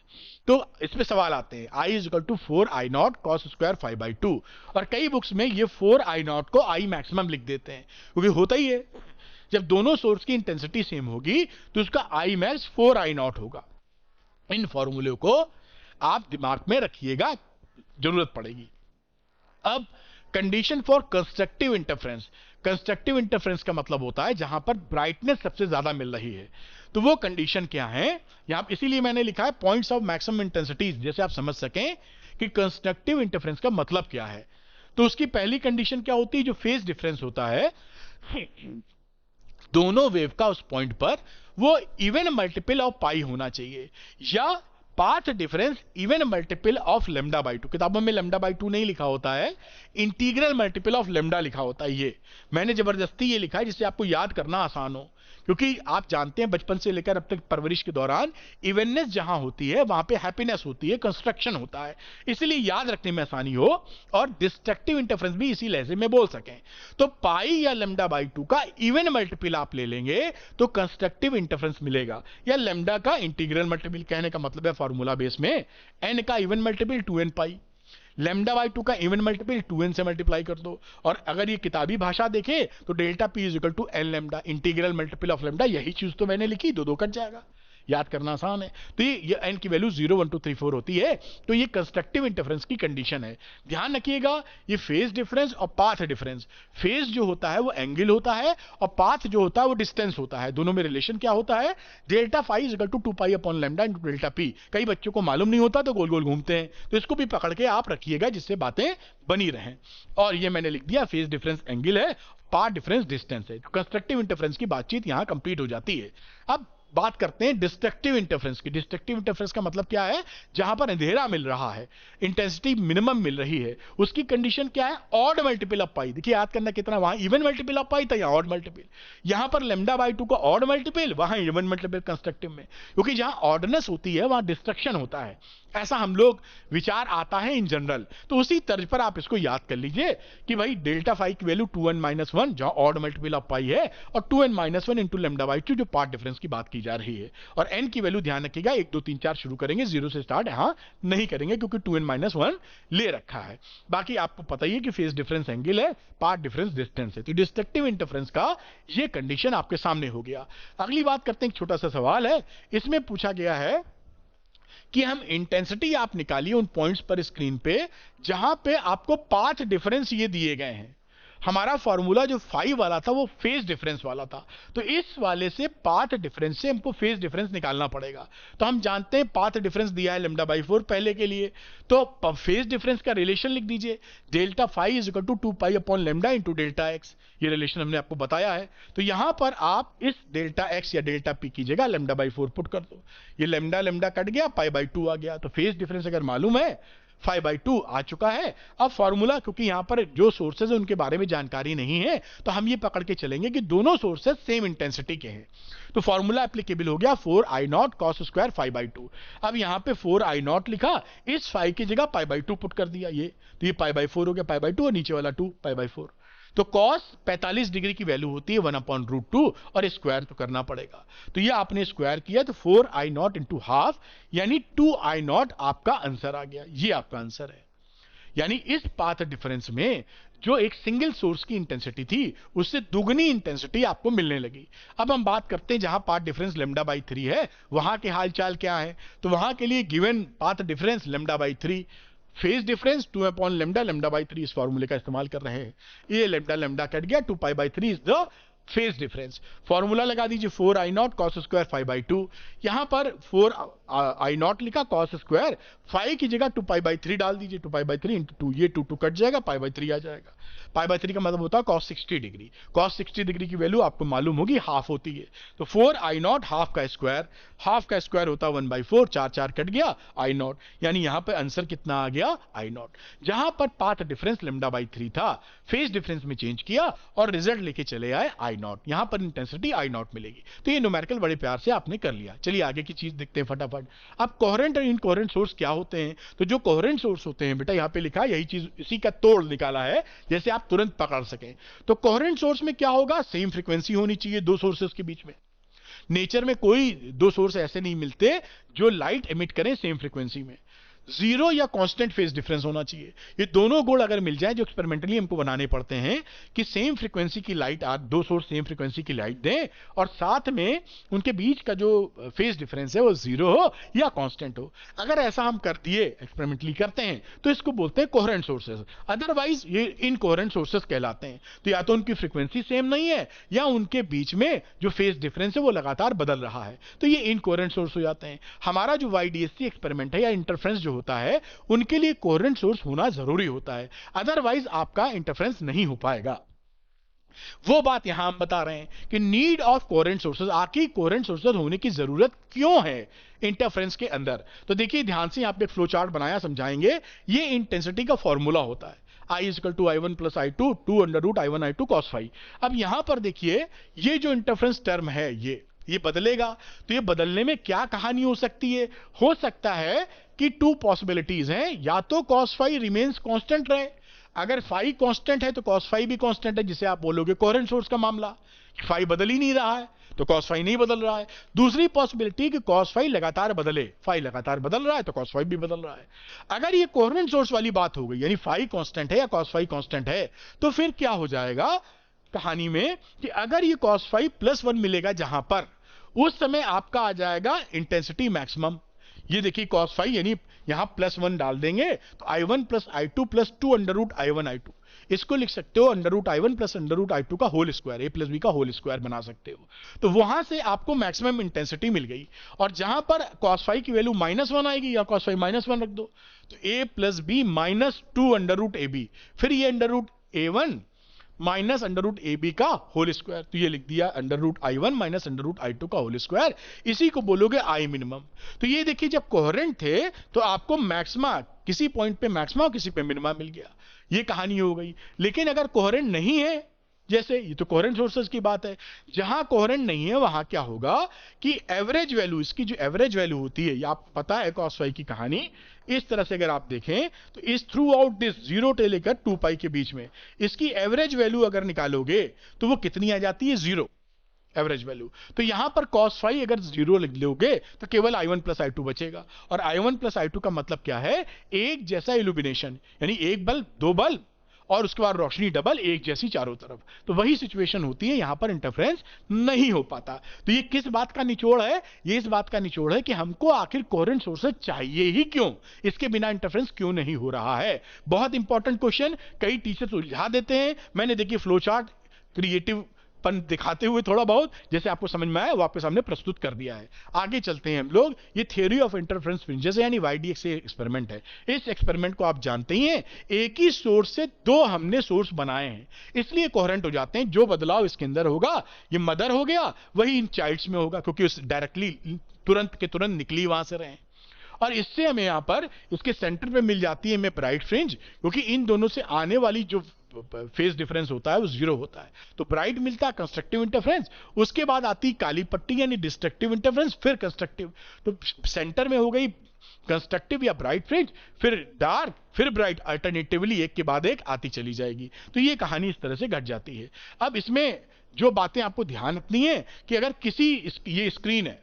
Speaker 1: तो इसमें सवाल आते हैं, I is equal to 4I0 cos square 5/2। और कई बुक्स में ये 4I0 को I मैक्सिमम लिख देते हैं, क्योंकि होता ही है जब दोनों सोर्स की इंटेंसिटी सेम होगी तो उसका I मैक्स 4I0 होगा। इन फॉर्मूले को आप दिमाग में रखिएगा, जरूरत पड़ेगी। अब condition for constructive interference. Constructive interference का मतलब होता है जहां पर ब्राइटनेस सबसे ज्यादा मिल रही है। तो वो कंडीशन क्या है यहां, इसीलिए मैंने लिखा है पॉइंट्स ऑफ मैक्सिमम इंटेंसिटी, जैसे आप समझ सकें कि कंस्ट्रक्टिव इंटरफेरेंस का मतलब क्या है। तो उसकी पहली कंडीशन क्या होती है, जो फेज डिफरेंस होता है दोनों वेव का उस पॉइंट पर वो इवन मल्टीपल ऑफ पाई होना चाहिए, या path difference even multiple of λ/2। किताबों में λ/2 नहीं लिखा होता है, इंटीग्रल मल्टीपल ऑफ λ लिखा होता है। ये मैंने जबरदस्ती ये लिखा है जिससे आपको याद करना आसान हो, क्योंकि आप जानते हैं बचपन से लेकर अब तक परवरिश के दौरान इवननेस जहां होती है वहां पे हैप्पीनेस होती है, कंस्ट्रक्शन होता है, इसलिए याद रखने में आसानी हो और डिस्ट्रक्टिव इंटरफेरेंस भी इसी लहजे में बोल सकें। तो पाई या λ/2 का इवन मल्टीपल आप ले लेंगे तो कंस्ट्रक्टिव इंटरफेरेंस मिलेगा, या लैम्डा का इंटीग्रल मल्टीपल, कहने का मतलब है फॉर्मूला बेस में n का इवन मल्टीपल 2n पाई, λ/2 का इवन मल्टीपल 2n से मल्टीप्लाई कर दो। और अगर ये किताबी भाषा देखें तो delta p is equal to n lambda, integral multiple of lambda. यही चीज तो मैंने लिखी, दो कट जाएगा, याद करना आसान है। तो ये n की वैल्यू 0 1 2 3 4 होती है। तो ये कंस्ट्रक्टिव इंटरफेरेंस की कंडीशन है। ध्यान रखिएगा, ये फेज डिफरेंस और पाथ डिफरेंस, फेज जो होता है वो एंगल होता है और पाथ जो होता है वो डिस्टेंस होता है। दोनों में रिलेशन क्या होता है, delta phi is equal to 2 pi upon lambda into delta P. कई बच्चों को मालूम नहीं होता तो गोल गोल घूमते हैं, तो इसको भी पकड़ के आप रखिएगा जिससे बातें बनी रहें। और ये मैंने लिख दिया, फेज डिफरेंस एंगल है, पाथ डिफरेंस डिस्टेंस है। कंस्ट्रक्टिव इंटरफेरेंस की बातचीत यहां कंप्लीट हो जाती है। अब बात करते हैं डिस्ट्रक्टिव इंटरफेरेंस की। डिस्ट्रक्टिव इंटरफेरेंस का मतलब क्या है? जहां पर अंधेरा मिल रहा है, इंटेंसिटी मिनिमम मिल रही है, उसकी कंडीशन क्या है? ऑड मल्टीपल ऑफ पाई। देखिए याद करना कितना, वहां इवन मल्टीपल ऑफ पाई था, यहां ऑड मल्टीपल। यहां पर लैम्डा बाई 2 का ऑड मल्टीपल, वहां इवन मल्टीपल कंस्ट्रक्टिव में, क्योंकि जहां ऑडनेस होती है वहां डिस्ट्रक्शन होता है। ऐसा हम लोग विचार आता है इन जनरल। तो उसी तर्ज पर आप इसको याद कर लीजिए कि भाई डेल्टा फाई की वैल्यू 2n-1 जहां ऑड मल्टीपल ऑफ पाई है, और 2n-1 इंटू लैम्डा बाई 2 जो पार्ट डिफरेंस की बात की जा रही है। और n की वैल्यू ध्यान रखिएगा 1 2 3 4 शुरू करेंगे, 0 से स्टार्ट यहां नहीं करेंगे क्योंकि 2n-1 ले रखा है। बाकी आपको पता ही है कि फेज डिफरेंस एंगल है, पार्ट डिफरेंस डिस्टेंस है। तो डिस्ट्रक्टिव इंटरफेरेंस का ये कंडीशन आपके सामने हो गया। अगली बात करते हैं, एक छोटा सा सवाल है, इसमें पूछा गया है कि हम इंटेंसिटी आप निकालिए उन पॉइंट्स पर स्क्रीन पे जहां पे आपको पाथ डिफरेंस ये दिए गए हैं। हमारा फॉर्मूला जो 5 वाला था वो फेज डिफरेंस वाला था, तो इस वाले से पाथ डिफरेंस से हमको फेज डिफरेंस निकालना पड़ेगा। तो हम जानते हैं पाथ डिफरेंस दिया है लैम्डा बाई 4 पहले के लिए, तो फेज डिफरेंस का रिलेशन लिख दीजिए, delta phi is equal to 2 pi upon lambda into delta X. ये रिलेशन हमने आपको बताया है। तो यहां पर आप इस डेल्टा एक्स या डेल्टा पी कीजिएगा, लैम्डा बाई 4 पुट कर दो, ये लैम्डा लैम्डा कट गया, पाई बाई 2 आ गया। तो फेज डिफरेंस अगर मालूम है 5/2 आ चुका है। अब फॉर्मूला, क्योंकि यहां पर जो सोर्सेज है उनके बारे में जानकारी नहीं है, तो हम ये पकड़ के चलेंगे कि दोनों सोर्सेज सेम इंटेंसिटी के हैं। तो फॉर्मूला एप्लीकेबल हो गया 4I0 cos स्क्वायर 5/2। अब यहां पे 4I0 लिखा, इस 5 की जगह π/2 पुट कर दिया, ये तो ये π/4 हो गया, π/2 और नीचे वाला 2 π/4। तो cos 45 डिग्री की वैल्यू होती है 1/√2 और स्क्वायर तो करना पड़ेगा। तो ये आपने स्क्वायर किया तो 4I0 इंटू हाफ यानी 2I0 आपका आंसर आ गया। ये आपका आंसर है। यानी इस पाथ डिफरेंस में जो एक सिंगल सोर्स की इंटेंसिटी थी उससे दुगनी इंटेंसिटी आपको मिलने लगी। अब हम बात करते हैं जहां पाथ डिफरेंस लैम्डा बाई 3 है, वहां के हालचाल क्या है। तो वहां के लिए given path difference lambda by 3, phase difference 2 upon lambda, lambda by 3 इस फॉर्मूले का इस्तेमाल कर रहे हैं। ये लैम्डा लैम्डा कट गया, 2 pi by 3 is the phase difference. Formula लगा दीजिए 4I0 cos स्क्वायर 5/2। यहां पर 4I0 लिखा, cos स्क्वायर 5 की जगह 2 पाई बाई 3 डाल दीजिए, 2 पाई बाई 3 इंटू 2, ये 2 कट जाएगा, पाई बाई 3 आ जाएगा। पाई बाई 3 का मतलब होता है cos 60 डिग्री। cos 60 डिग्री की वैल्यू आपको मालूम होगी हाफ होती है। तो 4I0 हाफ का स्क्वायर होता है 1/4, 4 4 कट गया I0, यानी यहां पर आंसर कितना आ गया I0। जहां पर पाथ डिफरेंस लैम्डा बाई 3 था, फेज डिफरेंस में चेंज किया और रिजल्ट लेके चले आए I0, यहां पर इंटेंसिटी I0 मिलेगी। तो ये न्यूमेरिकल बड़े प्यार से आपने कर लिया। चलिए आगे की चीज देखते हैं फटाफट। अब कोहेरेंट और इनकोहेरेंट सोर्स क्या होते हैं? तो जो कोहेरेंट सोर्स होते हैं बेटा, यहां पे लिखा है, यही चीज इसी का तोड़ निकाला है जैसे आप तुरंत पकड़ सकें। तो कोहेरेंट सोर्स में क्या होगा? सेम फ्रीक्वेंसी होनी चाहिए दो सोर्सेस के बीच में। नेचर में कोई दो सोर्स ऐसे नहीं मिलते जो लाइट एमिट करें सेम फ्रीक्वेंसी में। जीरो या कांस्टेंट फेज डिफरेंस होना चाहिए। ये दोनों गुण अगर मिल जाए, जो एक्सपेरिमेंटली हमको बनाने पड़ते हैं कि सेम फ्रीक्वेंसी की लाइट, दो सोर्स सेम फ्रीक्वेंसी की लाइट दें और साथ में उनके बीच का जो फेज डिफरेंस है वो जीरो हो या कांस्टेंट हो। अगर ऐसा हम कर दिए, एक्सपेरिमेंटली करते हैं, तो इसको बोलते हैं कोहेरेंट सोर्सेज। अदरवाइज ये इनकोहेरेंट सोर्सेज कहलाते हैं। तो या तो उनकी फ्रीक्वेंसी सेम नहीं है या उनके बीच में जो फेज डिफरेंस है वो लगातार बदल रहा है, तो ये इनकोहेरेंट सोर्स हो जाते हैं। हमारा जो YDSC एक्सपेरिमेंट है या इंटरफ्रेंस जो होता है, उनके लिए कोहेरेंट सोर्स होना जरूरी होता है, अदरवाइज आपका इंटरफ्रेंस नहीं हो पाएगा। वो बात यहां हम बता रहे हैं कि नीड ऑफ कोहेरेंट सोर्सेज, आखिर कोहेरेंट सोर्सेज होने की जरूरत क्यों है इंटरफ्रेंस के अंदर। तो देखिए ध्यान से, यहां पे फ्लो चार्ट बनाया, समझाएंगे। ये इंटेंसिटी का फॉर्मूला होता है, I is equal to I1 plus I2 2 under root I1 I2 cos phi। अब यहां पर देखिए ये जो इंटरफ्रेंस टर्म है ये बदलेगा। तो ये बदलने में क्या कहानी हो सकती है? हो सकता है कि टू पॉसिबिलिटीज हैं, या तो cos phi रिमेन्स कांस्टेंट रहे, अगर phi कांस्टेंट है तो cos phi भी कांस्टेंट है, जिसे आप बोलोगे कोहेरेंट सोर्स का मामला। phi बदल ही नहीं रहा है तो cos phi नहीं बदल रहा है। दूसरी पॉसिबिलिटी कि cos phi लगातार बदले, phi लगातार बदल रहा है तो cos phi भी बदल रहा है। अगर ये कोहेरेंट सोर्स वाली बात हो गई, यानी phi कांस्टेंट है या cos phi कांस्टेंट है, तो फिर क्या हो जाएगा कहानी में कि अगर ये cos phi +1 मिलेगा जहां पर, उस समय आपका आ जाएगा इंटेंसिटी मैक्सिमम। ये देखिए cos phi यानी यहां +1 डाल देंगे तो I1 plus I2 plus 2 under root I1 I2, इसको लिख सकते हो under root I1 plus under root I2 का whole square, a plus B का होल स्क्वायर बना सकते हो। तो वहां से आपको मैक्सिमम इंटेंसिटी मिल गई। और जहां पर cos phi की वैल्यू -1 आएगी या cos phi -1 रख दो, तो a plus B minus 2 under root AB, फिर ये under root A1 minus under root A B का होल स्क्वायर। तो ये लिख दिया under root I1 minus under root I2 का होल स्क्वायर, इसी को बोलोगे आई मिनिमम। तो ये देखिए जब कोहेरेंट थे तो आपको मैक्सिमा, किसी पॉइंट पे मैक्सिमा और किसी पे मिनिमा मिल गया, ये कहानी हो गई। लेकिन अगर कोहेरेंट नहीं है, जैसे ये तो कोहेरेंट सोर्सेज की बात है, जहां कोहेरेंट नहीं है वहां क्या होगा कि एवरेज वैल्यू, इसकी जो एवरेज वैल्यू होती है, ये आपको पता है cos phi की कहानी, इस तरह से अगर आप देखें तो इस थ्रू आउट दिस 0 से लेकर 2 पाई के बीच में इसकी एवरेज वैल्यू अगर निकालोगे तो वो कितनी आ जाती है, 0 एवरेज वैल्यू। तो यहां पर cos phi अगर 0 लिख लोगे तो केवल I1 प्लस I2 बचेगा। और I1 प्लस I2 का मतलब क्या है, एक जैसा इल्यूमिनेशन, यानी एक बल्ब दो बल्ब और उसके बाद रोशनी डबल एक जैसी चारों तरफ। तो वही सिचुएशन होती है, यहां पर इंटरफेरेंस नहीं हो पाता। तो ये किस बात का निचोड़ है, ये इस बात का निचोड़ है कि हमको आखिर कोहेरेंट सोर्सेज चाहिए ही क्यों, इसके बिना इंटरफेरेंस क्यों नहीं हो रहा है। बहुत इंपॉर्टेंट क्वेश्चन, कई टीचर्स उलझा देते हैं। मैंने देखिए फ्लो चार्ट क्रिएटिव पन दिखाते हुए थोड़ा बहुत जैसे आपको समझ में आया वो आपके सामने प्रस्तुत कर दिया है। आगे चलते हैं हम लोग, ये थ्योरी ऑफ इंटरफेरेंस फ्रिंजेस यानी YDX एक्सपेरिमेंट है। इस एक्सपेरिमेंट को आप जानते ही हैं, एक ही सोर्स से दो हमने सोर्स बनाए हैं, इसलिए कोहेरेंट हो जाते हैं। जो बदलाव इसके अंदर होगा, ये मदर हो गया, वही इन चाइल्ड्स में होगा, क्योंकि उस डायरेक्टली तुरंत के तुरंत निकली वहां से रहे। और इससे हमें यहां पर इसके सेंटर पे मिल जाती है हमें ब्राइट फ्रिंज, क्योंकि इन दोनों से आने वाली जो फेज डिफरेंस होता है वो 0 होता है। तो ब्राइट मिलता है कंस्ट्रक्टिव इंटरफेरेंस, उसके बाद आती काली पट्टी यानी डिस्ट्रक्टिव इंटरफेरेंस, फिर कंस्ट्रक्टिव। तो सेंटर में हो गई कंस्ट्रक्टिव या ब्राइट फ्रिंज, फिर डार्क, फिर ब्राइट, अल्टरनेटिवली एक के बाद एक आती चली जाएगी। तो ये कहानी इस तरह से घट जाती है। अब इसमें जो बातें आपको ध्यान रखनी है कि अगर किसी, ये स्क्रीन है,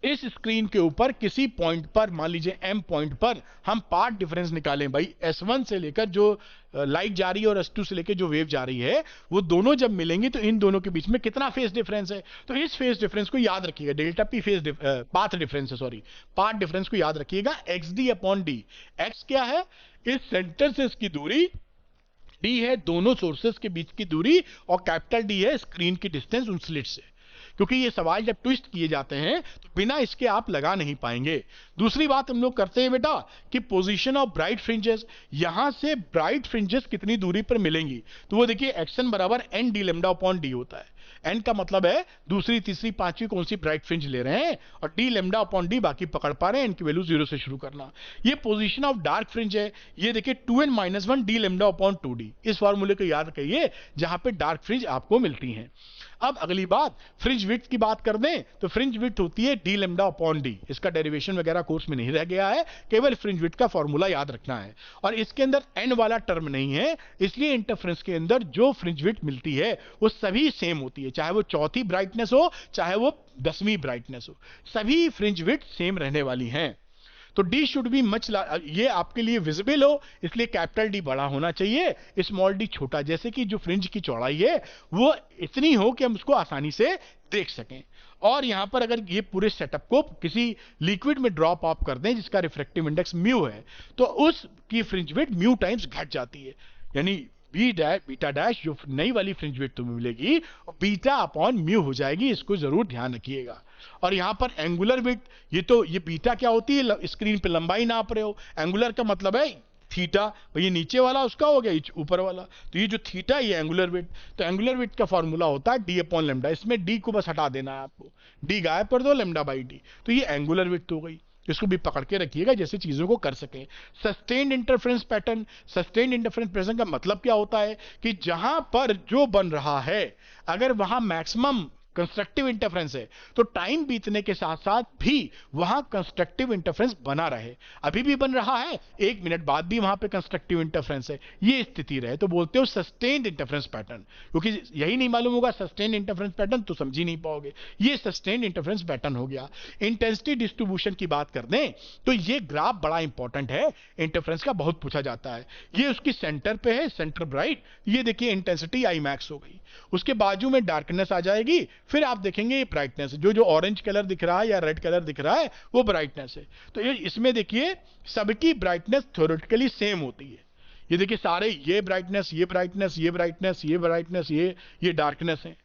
Speaker 1: इस स्क्रीन के ऊपर किसी पॉइंट पर, मान लीजिए M पॉइंट पर हम पाथ डिफरेंस निकालें भाई, S1 से लेकर जो लाइट जा रही है और S2 से लेकर जो वेव जा रही है, वो दोनों जब मिलेंगे तो इन दोनों के बीच में कितना फेज डिफरेंस है। तो इस फेज डिफरेंस को याद रखिएगा, डेल्टा पी पाथ डिफरेंस है, सॉरी पाथ डिफरेंस को याद रखिएगा, XD अपॉन D। X क्या है, इस सेंटर से इसकी दूरी, D है दोनों सोर्सेस के बीच की दूरी, और कैपिटल D है स्क्रीन की डिस्टेंस उन स्लिट से। क्योंकि ये सवाल जब ट्विस्ट किए जाते हैं तो बिना इसके आप लगा नहीं पाएंगे। दूसरी बात हम लोग करते हैं बेटा कि पोजीशन ऑफ ब्राइट फ्रिंजेस, यहां से ब्राइट फ्रिंजेस कितनी दूरी पर मिलेंगी, तो वो देखिए एक्शन बराबर n d lambda upon d होता है। n का मतलब है दूसरी तीसरी पांचवी कौन सी ब्राइट फ्रिंज ले रहे हैं, और d लैम्डा अपॉन d बाकी पकड़ पा रहे हैं, इनकी वैल्यू 0 से शुरू करना। ये पोजीशन ऑफ डार्क फ्रिंज है, ये देखिए 2n-1 d lambda upon 2d, इस फॉर्मूले को याद रखिए जहां पे डार्क फ्रिंज आपको मिलती हैं। अब अगली बात, फ्रिंज विड्थ की बात कर दें तो फ्रिंज विड्थ होती है d लैम्डा अपॉन d। इसका डेरिवेशन वगैरह कोर्स में नहीं रह गया है, केवल फ्रिंज विड्थ का फॉर्मूला याद रखना है। और इसके अंदर n वाला टर्म नहीं है, इसलिए इंटरफेरेंस के अंदर जो फ्रिंज विड्थ मिलती है वो सभी सेम होती है, चाहे वो चौथी ब्राइटनेस हो चाहे वो 10वीं ब्राइटनेस हो, सभी फ्रिंज विड्थ सेम रहने वाली हैं। तो D शुड बी मच, ये आपके लिए विजिबल हो इसलिए कैपिटल D बड़ा होना चाहिए, स्मॉल d छोटा, जैसे कि जो फ्रिंज की चौड़ाई है वो इतनी हो कि हम उसको आसानी से देख सकें। और यहां पर अगर ये पूरे सेटअप को किसी लिक्विड में ड्रॉप ऑफ कर दें जिसका रिफ्रैक्टिव इंडेक्स म्यू है, तो उसकी फ्रिंज विड्थ म्यू टाइम्स घट जाती है, यानी बीटा डैश जो नई वाली फ्रिंज विड्थ तुम्हें मिलेगी बीटा अपॉन म्यू हो जाएगी, इसको जरूर ध्यान रखिएगा। और यहां पर एंगुलर विड्थ, ये बीटा क्या होती है, स्क्रीन पे लंबाई नाप रहे हो, एंगुलर का मतलब है थीटा, ये नीचे वाला उसका हो गया ऊपर वाला, तो ये जो थीटा ये एंगुलर विड्थ। तो एंगुलर विड्थ का फॉर्मूला होता है d अपॉन लैम्डा, इसमें d को बस हटा देना है आपको, d गायब कर दो, लैम्डा बाई d, तो ये एंगुलर विड्थ हो गई। इसको भी पकड़ के रखिएगा जैसे चीजों को कर सकें। Sustained interference pattern, sustained interference pattern का मतलब क्या होता है कि जहां पर जो बन रहा है अगर वहां मैक्सिमम कंस्ट्रक्टिव इंटरफेरेंस है तो टाइम बीतने के साथ साथ भी वहां कंस्ट्रक्टिव इंटरफेरेंस बना रहे। अभी भी बन रहा है, 1 मिनट बाद भी वहां पे कंस्ट्रक्टिव इंटरफेरेंस है, ये स्थिति रहे तो बोलते हो सस्टेन्ड इंटरफेरेंस पैटर्न। क्योंकि यही नहीं मालूम होगा सस्टेन्ड इंटरफेरेंस पैटर्न तो समझ ही नहीं पाओगे, ये सस्टेन्ड इंटरफेरेंस पैटर्न हो गया। इंटेंसिटी डिस्ट्रीब्यूशन की बात कर दें तो ये ग्राफ बड़ा इंपॉर्टेंट है, इंटरफेरेंस का बहुत पूछा जाता है। ये उसकी सेंटर पे है, सेंटर ब्राइट, ये देखिए इंटेंसिटी आई मैक्स हो गई, उसके बाजू में डार्कनेस आ जाएगी, फिर आप देखेंगे ये ब्राइटनेस, जो ऑरेंज कलर दिख रहा है या रेड कलर दिख रहा है वो ब्राइटनेस है। तो ये इसमें देखिए सबकी ब्राइटनेस थ्योरेटिकली सेम होती है, ये देखिए सारे ये ब्राइटनेस, ये ब्राइटनेस, ये ब्राइटनेस, ये ब्राइटनेस, ये डार्कनेस है।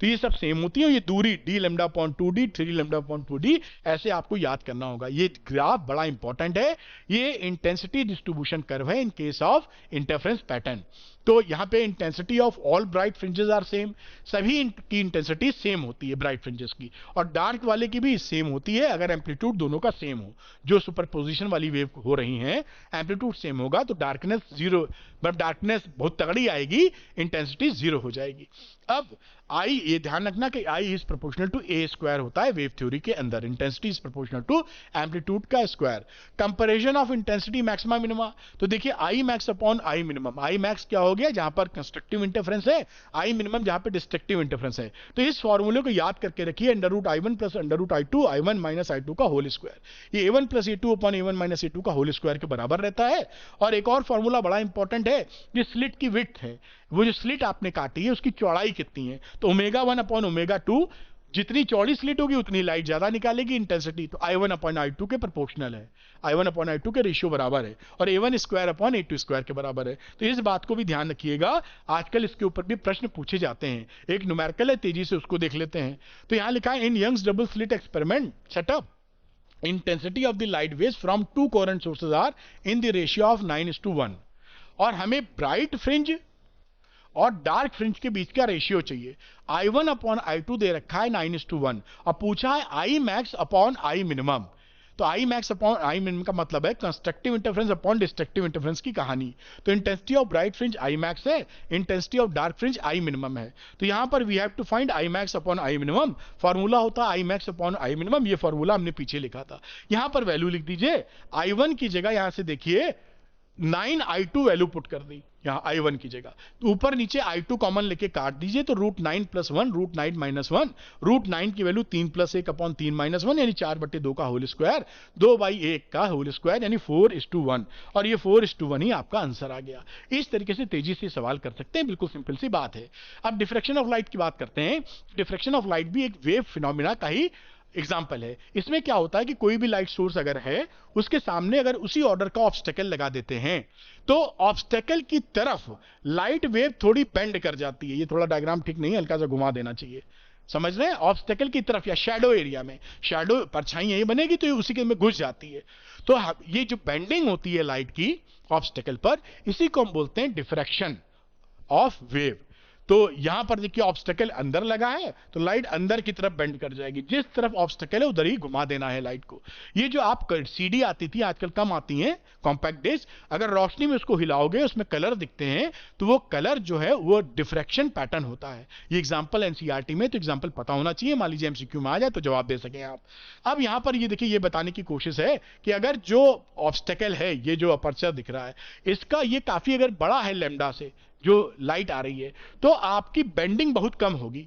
Speaker 1: तो तो ये सब सेम होती है, ये दूरी d lambda upon 2d 3 lambda upon 2d ऐसे आपको याद करना होगा। ये ग्राफ बड़ा इंपॉर्टेंट है, ये इंटेंसिटी डिस्ट्रीब्यूशन कर्व है in case of interference pattern. तो यहाँ पे intensity of all bright fringes are same, सभी की इंटेंसिटी सेम होती है ब्राइट फ्रिंजेस की, और डार्क वाले की भी सेम होती है अगर एम्पलीट्यूड दोनों का सेम हो। जो सुपरपोजिशन वाली वेव हो रही हैं एम्पलीट्यूड सेम होगा तो डार्कनेस जीरो, मतलब डार्कनेस बहुत तगड़ी आएगी, इंटेंसिटी जीरो हो जाएगी। अब आई, ये ध्यान रखना कि I is proportional to A square होता है वेव थ्योरी के अंदर, intensity is proportional to amplitude का square. Comparison of intensity maxima minima, तो देखिए I max upon I minimum, I max क्या हो गया जहां पर कंस्ट्रक्टिव इंटरफेरेंस है, आई मिनिमम जहां पर डिस्ट्रक्टिव इंटरफेरेंस है। तो इस फॉर्मूले को याद करके रखिए, under root I one plus under root I two, I one minus I two का होल स्क्वायर, ये A one plus A two upon A one minus A two का होल स्क्वायर के बराबर रहता है। और एक और फॉर्मूला बड़ा इंपॉर्टेंट है, ये स्लिट की विड्थ है, वो जो स्लिट आपने काटी है उसकी चौड़ाई कितनी है, तो omega one upon omega two, जितनी चौड़ी स्लिट होगी उतनी लाइट ज्यादा निकालेगी इंटेंसिटी, तो I one upon I two के प्रोपोर्शनल है, I one upon I two के रेशियो बराबर है, और A one square upon A two square के बराबर है। तो इस बात को भी ध्यान रखिएगा, आजकल इसके ऊपर भी प्रश्न पूछे जाते हैं। एक न्यूमेरिकल है, तेजी से उसको देख लेते हैं। तो यहां लिखा है in Young's double slit experiment setup intensity of the light waves from two coherent sources are in the ratio of 9:1, और हमें ब्राइट फ्रिंज और डार्क फ्रिंज के बीच का रेशियो चाहिए। I1 अपॉन I2 दे रखा है 9:1, और पूछा है I max upon I minimum. तो I max upon I minimum का मतलब है constructive interference upon destructive interference की कहानी। तो intensity of bright fringe I max है, intensity of dark fringe I minimum है। तो यहां पर we have to find I max upon I minimum, formula होता है I max upon I minimum, ये फार्मूला हमने पीछे लिखा था। यहां पर वैल्यू लिख दीजिए, I1 की जगह यहां से देखिए 9I2 वैल्यू पुट कर दी यहां I1 की जगह, तो ऊपर नीचे I2 कॉमन लेके काट दीजिए, तो रूट 9 प्लस 1 रूट 9 माइनस 1, रूट 9 की वैल्यू 3 प्लस 1 अपॉन 3 माइनस 1 यानी 4/2 का होल स्क्वायर, 2/1 का होल स्क्वायर यानी 4:1, और ये 4:1 ही आपका आंसर आ गया। इस तरीके से तेजी से सवाल कर सकते हैं, बिल्कुल सिंपल सी बात है। अब डिफ्रैक्शन ऑफ लाइट की बात करते हैं। डिफ्रैक्शन ऑफ लाइट भी एक वेव फिनोमिना का ही एग्जाम्पल है। इसमें क्या होता है कि कोई भी लाइट सोर्स अगर है, उसके सामने अगर उसी ऑर्डर का ऑब्स्टेकल लगा देते हैं, तो ऑब्स्टेकल की तरफ लाइट वेव थोड़ी बेंड कर जाती है। ये थोड़ा डायग्राम ठीक नहीं है, हल्का सा घुमा देना चाहिए, समझ रहे हैं? ऑब्स्टेकल की तरफ या शैडो एरिया में, शैडो परछाई यही बनेगी तो ये उसी के में घुस जाती है। तो ये जो बेंडिंग होती है लाइट की ऑब्स्टेकल पर, इसी को हम बोलते हैं डिफ्रैक्शन ऑफ वेव। तो यहां पर देखिए ऑब्स्टेकल अंदर लगा है तो लाइट अंदर की तरफ बेंड कर जाएगी, जिस तरफ ऑब्स्टेकल है उधर ही घुमा देना है लाइट को। ये जो आप सीडी आती थी, आजकल कम आती हैं कॉम्पैक्ट डिस्क, अगर रोशनी में उसको हिलाओगे उसमें कलर दिखते हैं, तो वो कलर जो है वो डिफ्रैक्शन पैटर्न होता है। ये एग्जांपल एनसीईआरटी में, तो एग्जांपल पता होना चाहिए, मान लीजिए एमसीक्यू में आ जाए तो जवाब दे सकें आप। अब यहां पर ये देखिए, ये बताने की कोशिश है कि अगर जो ऑब्स्टेकल है, ये जो अपर्चर दिख रहा है, इसका ये काफी अगर बड़ा है लैम्डा से जो लाइट आ रही है, तो आपकी बेंडिंग बहुत कम होगी,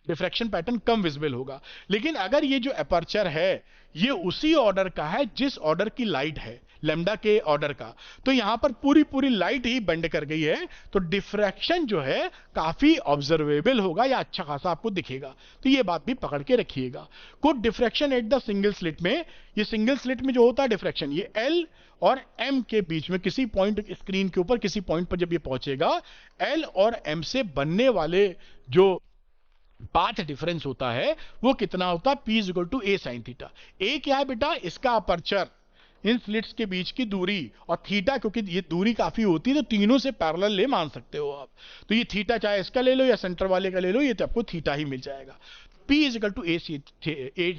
Speaker 1: डिफ्रैक्शन पैटर्न कम विजिबल होगा। लेकिन अगर ये जो अपर्चर है ये उसी ऑर्डर का है जिस ऑर्डर की लाइट है, लैम्डा के ऑर्डर का, तो यहां पर पूरी लाइट ही बेंड कर गई है, तो डिफ्रैक्शन जो है काफी ऑब्जर्वेबल होगा या अच्छा खासा आपको दिखेगा। तो ये बात भी पकड़ के रखिएगा। Good diffraction at the single slit में, ये सिंगल स्लिट में जो होता है डिफ्रैक्शन, ये एल और एम के बीच में किसी पॉइंट, स्क्रीन के ऊपर किसी पॉइंट पर जब ये पहुंचेगा, एल और एम से बनने वाले जो पाथ डिफरेंस होता है वो कितना होता है, P is equal to A sine theta. A क्या है बेटा, इसका अपर्चर, इन स्लिट्स के बीच की दूरी, और थीटा क्योंकि ये दूरी काफी होती है तो तीनों से पैरेलल ले मान सकते हो आप। तो ये थीटा चाहे इसका ले लो या सेंटर वाले का ले लो, ये तो आपको थीटा ही मिल जाएगा। P is equal to A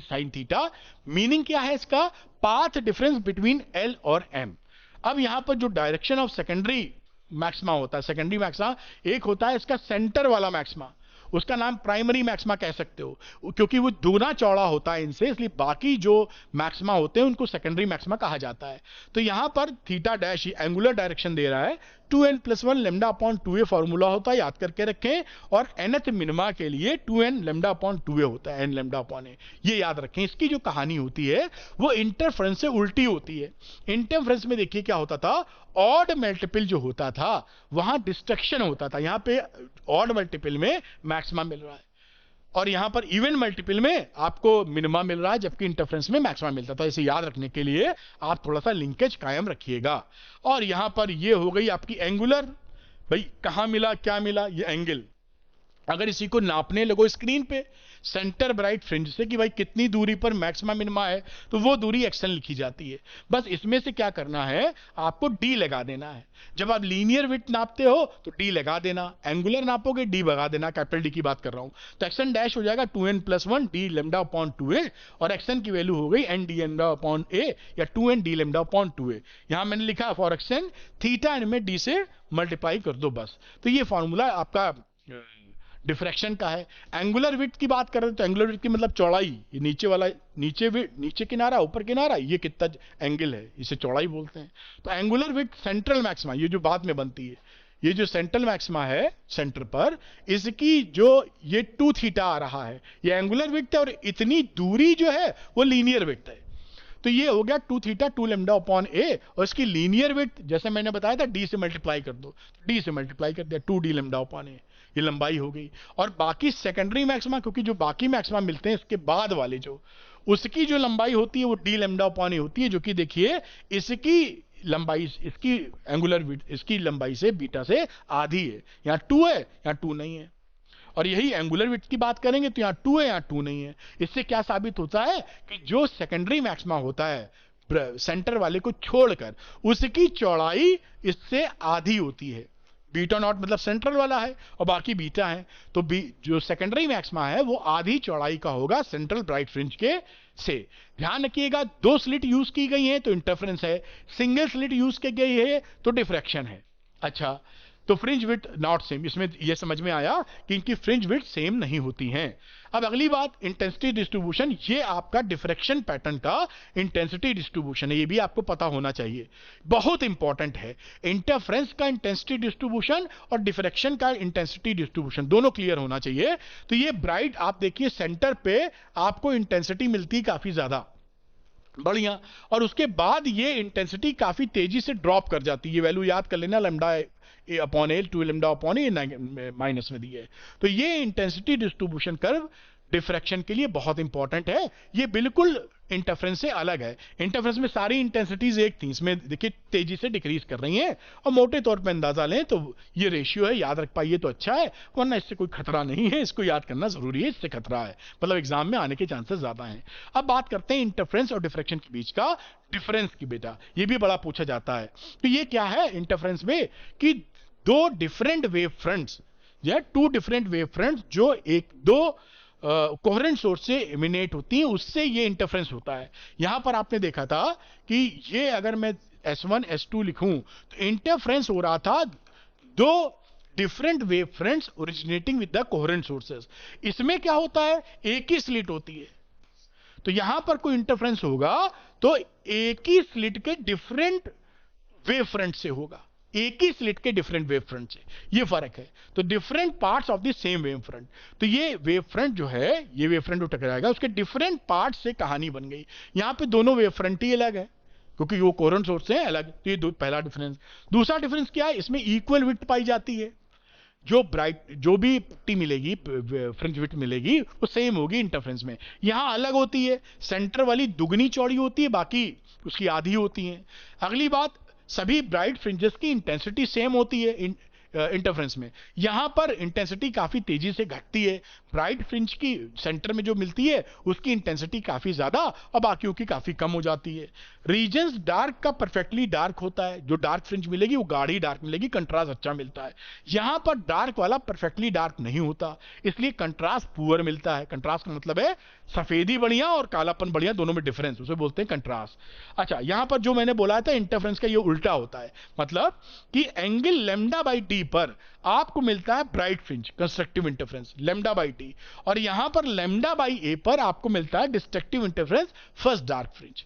Speaker 1: sine theta. Meaning क्या है इसका, पाथ डिफरेंस बिटवीन L और M। अब यहां पर जो डायरेक्शन ऑफ सेकेंडरी मैक्सिमा होता है, सेकेंडरी मैक्सिमा एक होता है इसका सेंटर वाला मैक्सिमा, उसका नाम प्राइमरी मैक्सिमा कह सकते हो, क्योंकि वो दूना चौड़ा होता है इनसे, इसलिए बाकी जो मैक्सिमा होते हैं उनको सेकेंडरी मैक्सिमा कहा जाता है। तो यहां पर थीटा डैश एंगुलर डायरेक्शन दे रहा है, 2n+1 lambda upon 2a formula होता है, याद करके रखें। और nth मिनिमा के लिए 2n लैम्डा अपॉन 2a होता है, n लैम्डा अपॉन a, ये याद रखें। इसकी जो कहानी होती है वो इंटरफ्रेंस से उल्टी होती है। इंटरफ्रेंस में देखिए क्या होता था, ऑड मल्टीपल जो होता था वहां डिस्ट्रक्शन होता था, यहां पे ऑड मल्टीपल में मैक्सिमा मिल रहा है और यहां पर इवन मल्टीपल में आपको मिनिमा मिल रहा है, जबकि इंटरफ्रेंस में मैक्सिमा मिलता था। इसे याद रखने के लिए आप थोड़ा सा लिंकेज कायम रखिएगा। और यहां पर ये हो गई आपकी एंगुलर, भाई कहां मिला क्या मिला, ये एंगल, अगर इसी को नापने लगो स्क्रीन पे सेंटर ब्राइट फ्रिंज से कि भाई कितनी दूरी पर मैक्सिमा मिनिमा है, तो वो दूरी एक्सन लिखी जाती है। बस इसमें से क्या करना है, आपको डी लगा देना है। जब आप लीनियर विड्थ नापते हो तो डी लगा देना, एंगुलर नापोगे डी भगा देना, कैपिटल डी की बात कर रहा हूं। तो एक्सन डैश हो जाएगा 2n+1 D lambda upon 2a, और एक्सन की वैल्यू हो गई n D lambda upon a या 2n D lambda upon 2a। यहां मैंने लिखा फॉर एक्सन थीटा एन में डी से मल्टीप्लाई कर दो बस। तो ये फॉर्मूला आपका डिफ्रैक्शन का है। एंगुलर विड्थ की बात करें तो एंगुलर विड्थ की मतलब चौड़ाई, ये नीचे वाला नीचे किनारा ऊपर किनारा, ये कितना एंगल है, इसे चौड़ाई बोलते हैं। तो एंगुलर विड्थ सेंट्रल मैक्सिमा, ये जो बाद में बनती है, ये जो सेंट्रल मैक्सिमा है सेंटर पर, इसकी जो ये 2 थीटा आ रहा है, ये एंगुलर विड्थ है, और इतनी दूरी जो है वो लीनियर विड्थ है। तो ये हो गया 2 थीटा 2 लेमडा अपॉन a, और इसकी लीनियर विड्थ जैसे मैंने बताया था डी से मल्टीप्लाई कर दो, डी से मल्टीप्लाई कर दिया 2 डी लेमडा अपॉन a, ये लंबाई हो गई। और बाकी सेकेंडरी मैक्सिमा, क्योंकि जो बाकी मैक्सिमा मिलते हैं इसके बाद वाले जो, उसकी जो लंबाई होती है वो डी लेमडा अपॉन a होती है, जो कि देखिए इसकी लंबाई, इसकी एंगुलर विड्थ इसकी लंबाई से बीटा से आधी है। यहाँ 2 है, यहाँ 2 नहीं है। और यही एंगुलर विड्थ की बात करेंगे तो यहाँ 2 है, यहाँ 2 नहीं है। इससे क्या साबित होता है कि जो सेकेंडरी मैक्सिमा होता है सेंटर वाले को छोड़कर, उसकी चौड़ाई इससे आधी होती है। बीटा नॉट मतलब सेंट्रल वाला है और बाकी बीटा है, तो जो सेकेंडरी मैक्सिमा है वो आधी चौड़ाई का होगा सेंट्रल ब्राइट फ्रिंज के से। ध्यान रखिएगा 2 स्लिट यूज की गई हैं तो इंटरफेरेंस है, सिंगल स्लिट यूज की गई है तो डिफ्रैक्शन है। अच्छा, तो फ्रिंज विड्थ नॉट सेम, इसमें यह समझ में आया कि इनकी फ्रिंज विड्थ सेम नहीं होती हैं। अब अगली बात इंटेंसिटी डिस्ट्रीब्यूशन, ये आपका डिफ्रैक्शन पैटर्न का इंटेंसिटी डिस्ट्रीब्यूशन है, ये भी आपको पता होना चाहिए, बहुत इंपॉर्टेंट है। इंटरफेरेंस का इंटेंसिटी डिस्ट्रीब्यूशन और डिफ्रैक्शन का इंटेंसिटी डिस्ट्रीब्यूशन दोनों क्लियर होना चाहिए। तो ये ब्राइट आप देखिए सेंटर पे आपको इंटेंसिटी मिलती काफी ज्यादा बढ़िया, और उसके बाद ये इंटेंसिटी काफी तेजी से ड्रॉप कर जाती है। ये वैल्यू याद कर लेना, लैम्डा ए अपॉन एल 2 लैम्डा अपॉन ए माइनस में दी है। तो ये इंटेंसिटी डिस्ट्रीब्यूशन कर्व डिफ्रैक्शन के लिए बहुत इंपॉर्टेंट है। ये बिल्कुल इंटरफेरेंस से अलग है। इंटरफेरेंस में सारी इंटेंसिटीज एक थी, इसमें देखिए तेजी से डिक्रीज कर रही हैं, और मोटे तौर पे अंदाजा लें तो ये रेशियो है, याद रख पाइए तो अच्छा है, वरना इससे कोई खतरा नहीं है, इसको याद करना जरूरी है, इससे खतरा है, मतलब एग्जाम में आने के चांसेस ज्यादा हैं। अब बात करते हैं इंटरफेरेंस और डिफ्रैक्शन के बीच का डिफरेंस की, बेटा ये भी बड़ा पूछा जाता है। तो ये क्या है इंटरफेरेंस में, कि 2 डिफरेंट वेव फ्रंट्स, या 2 डिफरेंट वेव फ्रंट्स जो दो कोहेरेंट सोर्स से इमिनेट होती हैं, उससे ये इंटरफेरेंस होता है। यहां पर आपने देखा था कि ये अगर मैं S1 S2 लिखूं तो इंटरफेरेंस हो रहा था 2 different wave fronts originating with the coherent sources. इसमें क्या होता है, एक ही स्लिट होती है, तो यहां पर कोई इंटरफेरेंस होगा तो एक ही स्लिट के डिफरेंट वेव फ्रंट से होगा, एक ही स्लिट के डिफरेंट वेव फ्रंट से, ये फर्क है। तो different parts of the same wave front, तो ये वेव फ्रंट जो है, ये वेव फ्रंट जो टकराएगा उसके डिफरेंट पार्ट से कहानी बन गई। यहां पे दोनों वेव फ्रंट ही अलग है क्योंकि वो कोहेरेंट सोर्स से अलग, तो ये पहला डिफरेंस। दूसरा डिफरेंस क्या है, इसमें इक्वल विड्थ पाई जाती है, जो भी पट्टी मिलेगी फ्रिंज विड्थ मिलेगी वो सेम होगी इंटरफेरेंस में। यहां अलग होती है, सेंटर वाली दुगनी चौड़ी होती है, बाकी उसकी आधी होती है। अगली बात, सभी ब्राइट फ्रिंजेस की इंटेंसिटी सेम होती है इंटरफेरेंस में। यहां पर इंटेंसिटी काफी तेजी से घटती है, ब्राइट फ्रिंज की सेंटर में जो मिलती है उसकी इंटेंसिटी काफी ज्यादा और बाकियों की काफी कम हो जाती है। रीजन्स डार्क का परफेक्टली डार्क होता है, जो डार्क फ्रिंज मिलेगी वो गाढ़ी डार्क मिलेगी, कंट्रास्ट अच्छा मिलता है। यहां पर डार्क वाला परफेक्टली डार्क नहीं होता, इसलिए कंट्रास्ट पुअर मिलता है। कंट्रास्ट का मतलब है सफेदी बढ़िया और कालापन बढ़िया, दोनों में डिफरेंस, उसे बोलते हैं कंट्रास्ट। अच्छा, यहां पर जो मैंने बोला था इंटरफेरेंस का ये उल्टा होता है, मतलब कि एंगल लैम्डा बाई डी पर आपको मिलता है bright fringe constructive interference lambda by T, और यहां पर लैम्डा बाई ए पर आपको मिलता है destructive interference first dark fringe.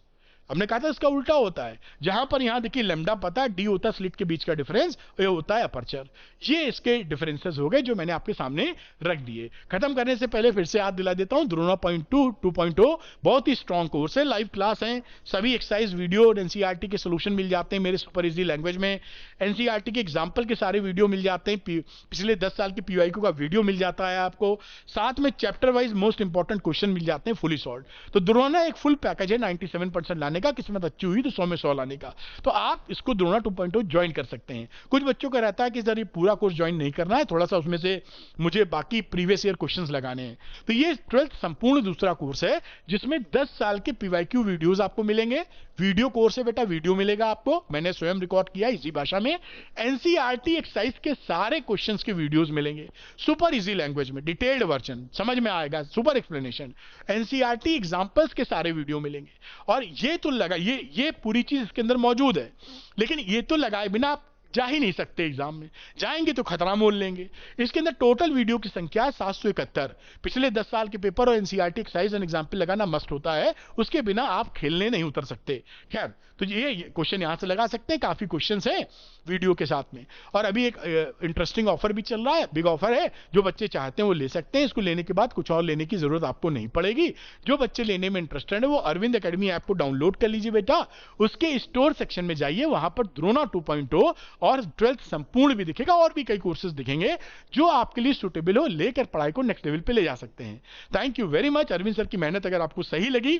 Speaker 1: हमने कहा था इसका उल्टा होता है, जहां पर यहां देखिए लैम्डा पता है, डी होता है स्लिट के बीच का डिफरेंस, ये होता है अपर्चर। ये इसके डिफरेंसेस हो गए जो मैंने आपके सामने रख दिए। खत्म करने से पहले फिर से याद दिला देता हूं, द्रोणा.2 2.0 बहुत ही स्ट्रॉन्ग कोर्स है, लाइव क्लास है, सभी एक्सरसाइज वीडियो और एनसीईआरटी के सोल्यूशन मिल जाते हैं मेरे सुपर इजी लैंग्वेज में। एनसीईआरटी के एग्जाम्पल के सारे वीडियो मिल जाते हैं, पिछले 10 साल के पीवाईक्यू का वीडियो मिल जाता है आपको, साथ में chapter wise most important question मिल जाते हैं फुली सॉल्व। तो द्रोणा एक फुल पैकेज है, 97% लाने लाने का, किस्मत अच्छी हुई तो 100 में 100 लाने का। तो आप इसको द्रोणा 2.0 ज्वाइन कर सकते हैं। कुछ बच्चों का रहता है कि सर ये पूरा कोर्स ज्वाइन नहीं करना है, थोड़ा सा उसमें से मुझे बाकी प्रीवियस ईयर क्वेश्चंस लगाने हैं। तो ये 12th संपूर्ण दूसरा कोर्स है जिसमें 10 साल के पीवाईक्यू वीडियोस आपको मिलेंगे। वीडियो कोर्स है बेटा, वीडियो मिलेगा आपको, मैंने स्वयं रिकॉर्ड किया इसी भाषा में। एनसीईआरटी एक्सरसाइज के सारे क्वेश्चंस के वीडियोस मिलेंगे, सुपर इजी लैंग्वेज में, डिटेल्ड वर्जन समझ में आएगा, सुपर एक्सप्लेनेशन। एनसीईआरटी एग्जांपल्स के सारे वीडियो मिलेंगे। और ये तो लगा, ये पूरी चीज इसके अंदर मौजूद है, लेकिन ये तो लगाए बिना आप जा ही नहीं सकते एग्जाम में, जाएंगे तो खतरा मोल लेंगे। इसके अंदर टोटल वीडियो की संख्या है 771। पिछले 10 साल के पेपर और एनसीईआरटी एक्सरसाइज एंड एग्जाम्पल लगाना मस्ट होता है, उसके बिना आप खेलने नहीं उतर सकते। खैर, तो ये क्वेश्चन यहां से लगा सकते हैं, काफी क्वेश्चंस हैं वीडियो के साथ में। और अभी एक इंटरेस्टिंग ऑफर भी चल रहा है, बिग ऑफर है, जो बच्चे चाहते हैं वो ले सकते हैं। इसको लेने के बाद कुछ और लेने की जरूरत आपको नहीं पड़ेगी। जो बच्चे लेने में इंटरेस्टेड है वो अरविंद एकेडमी ऐप को डाउनलोड कर लीजिए बेटा, उसके स्टोर सेक्शन में जाइए, वहां पर द्रोणा 2.0 और 12th संपूर्ण भी दिखेगा, और भी कई कोर्सेज दिखेंगे जो आपके लिए सुटेबल हो, लेकर पढ़ाई को नेक्स्ट लेवल पे ले जा सकते हैं। Thank you very much. Arvind sir की मेहनत अगर आपको सही लगी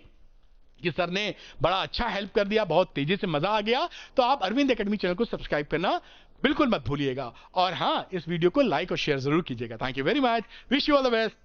Speaker 1: कि सर ने बड़ा अच्छा हेल्प कर दिया, बहुत तेजी से मजा आ गया, तो आप अरविंद एकेडमी चैनल को सब्सक्राइब करना बिल्कुल मत भूलिएगा। और हाँ, इस वीडियो को लाइक और शेयर जरूर कीजिएगा। Thank you very much, wish you all the best.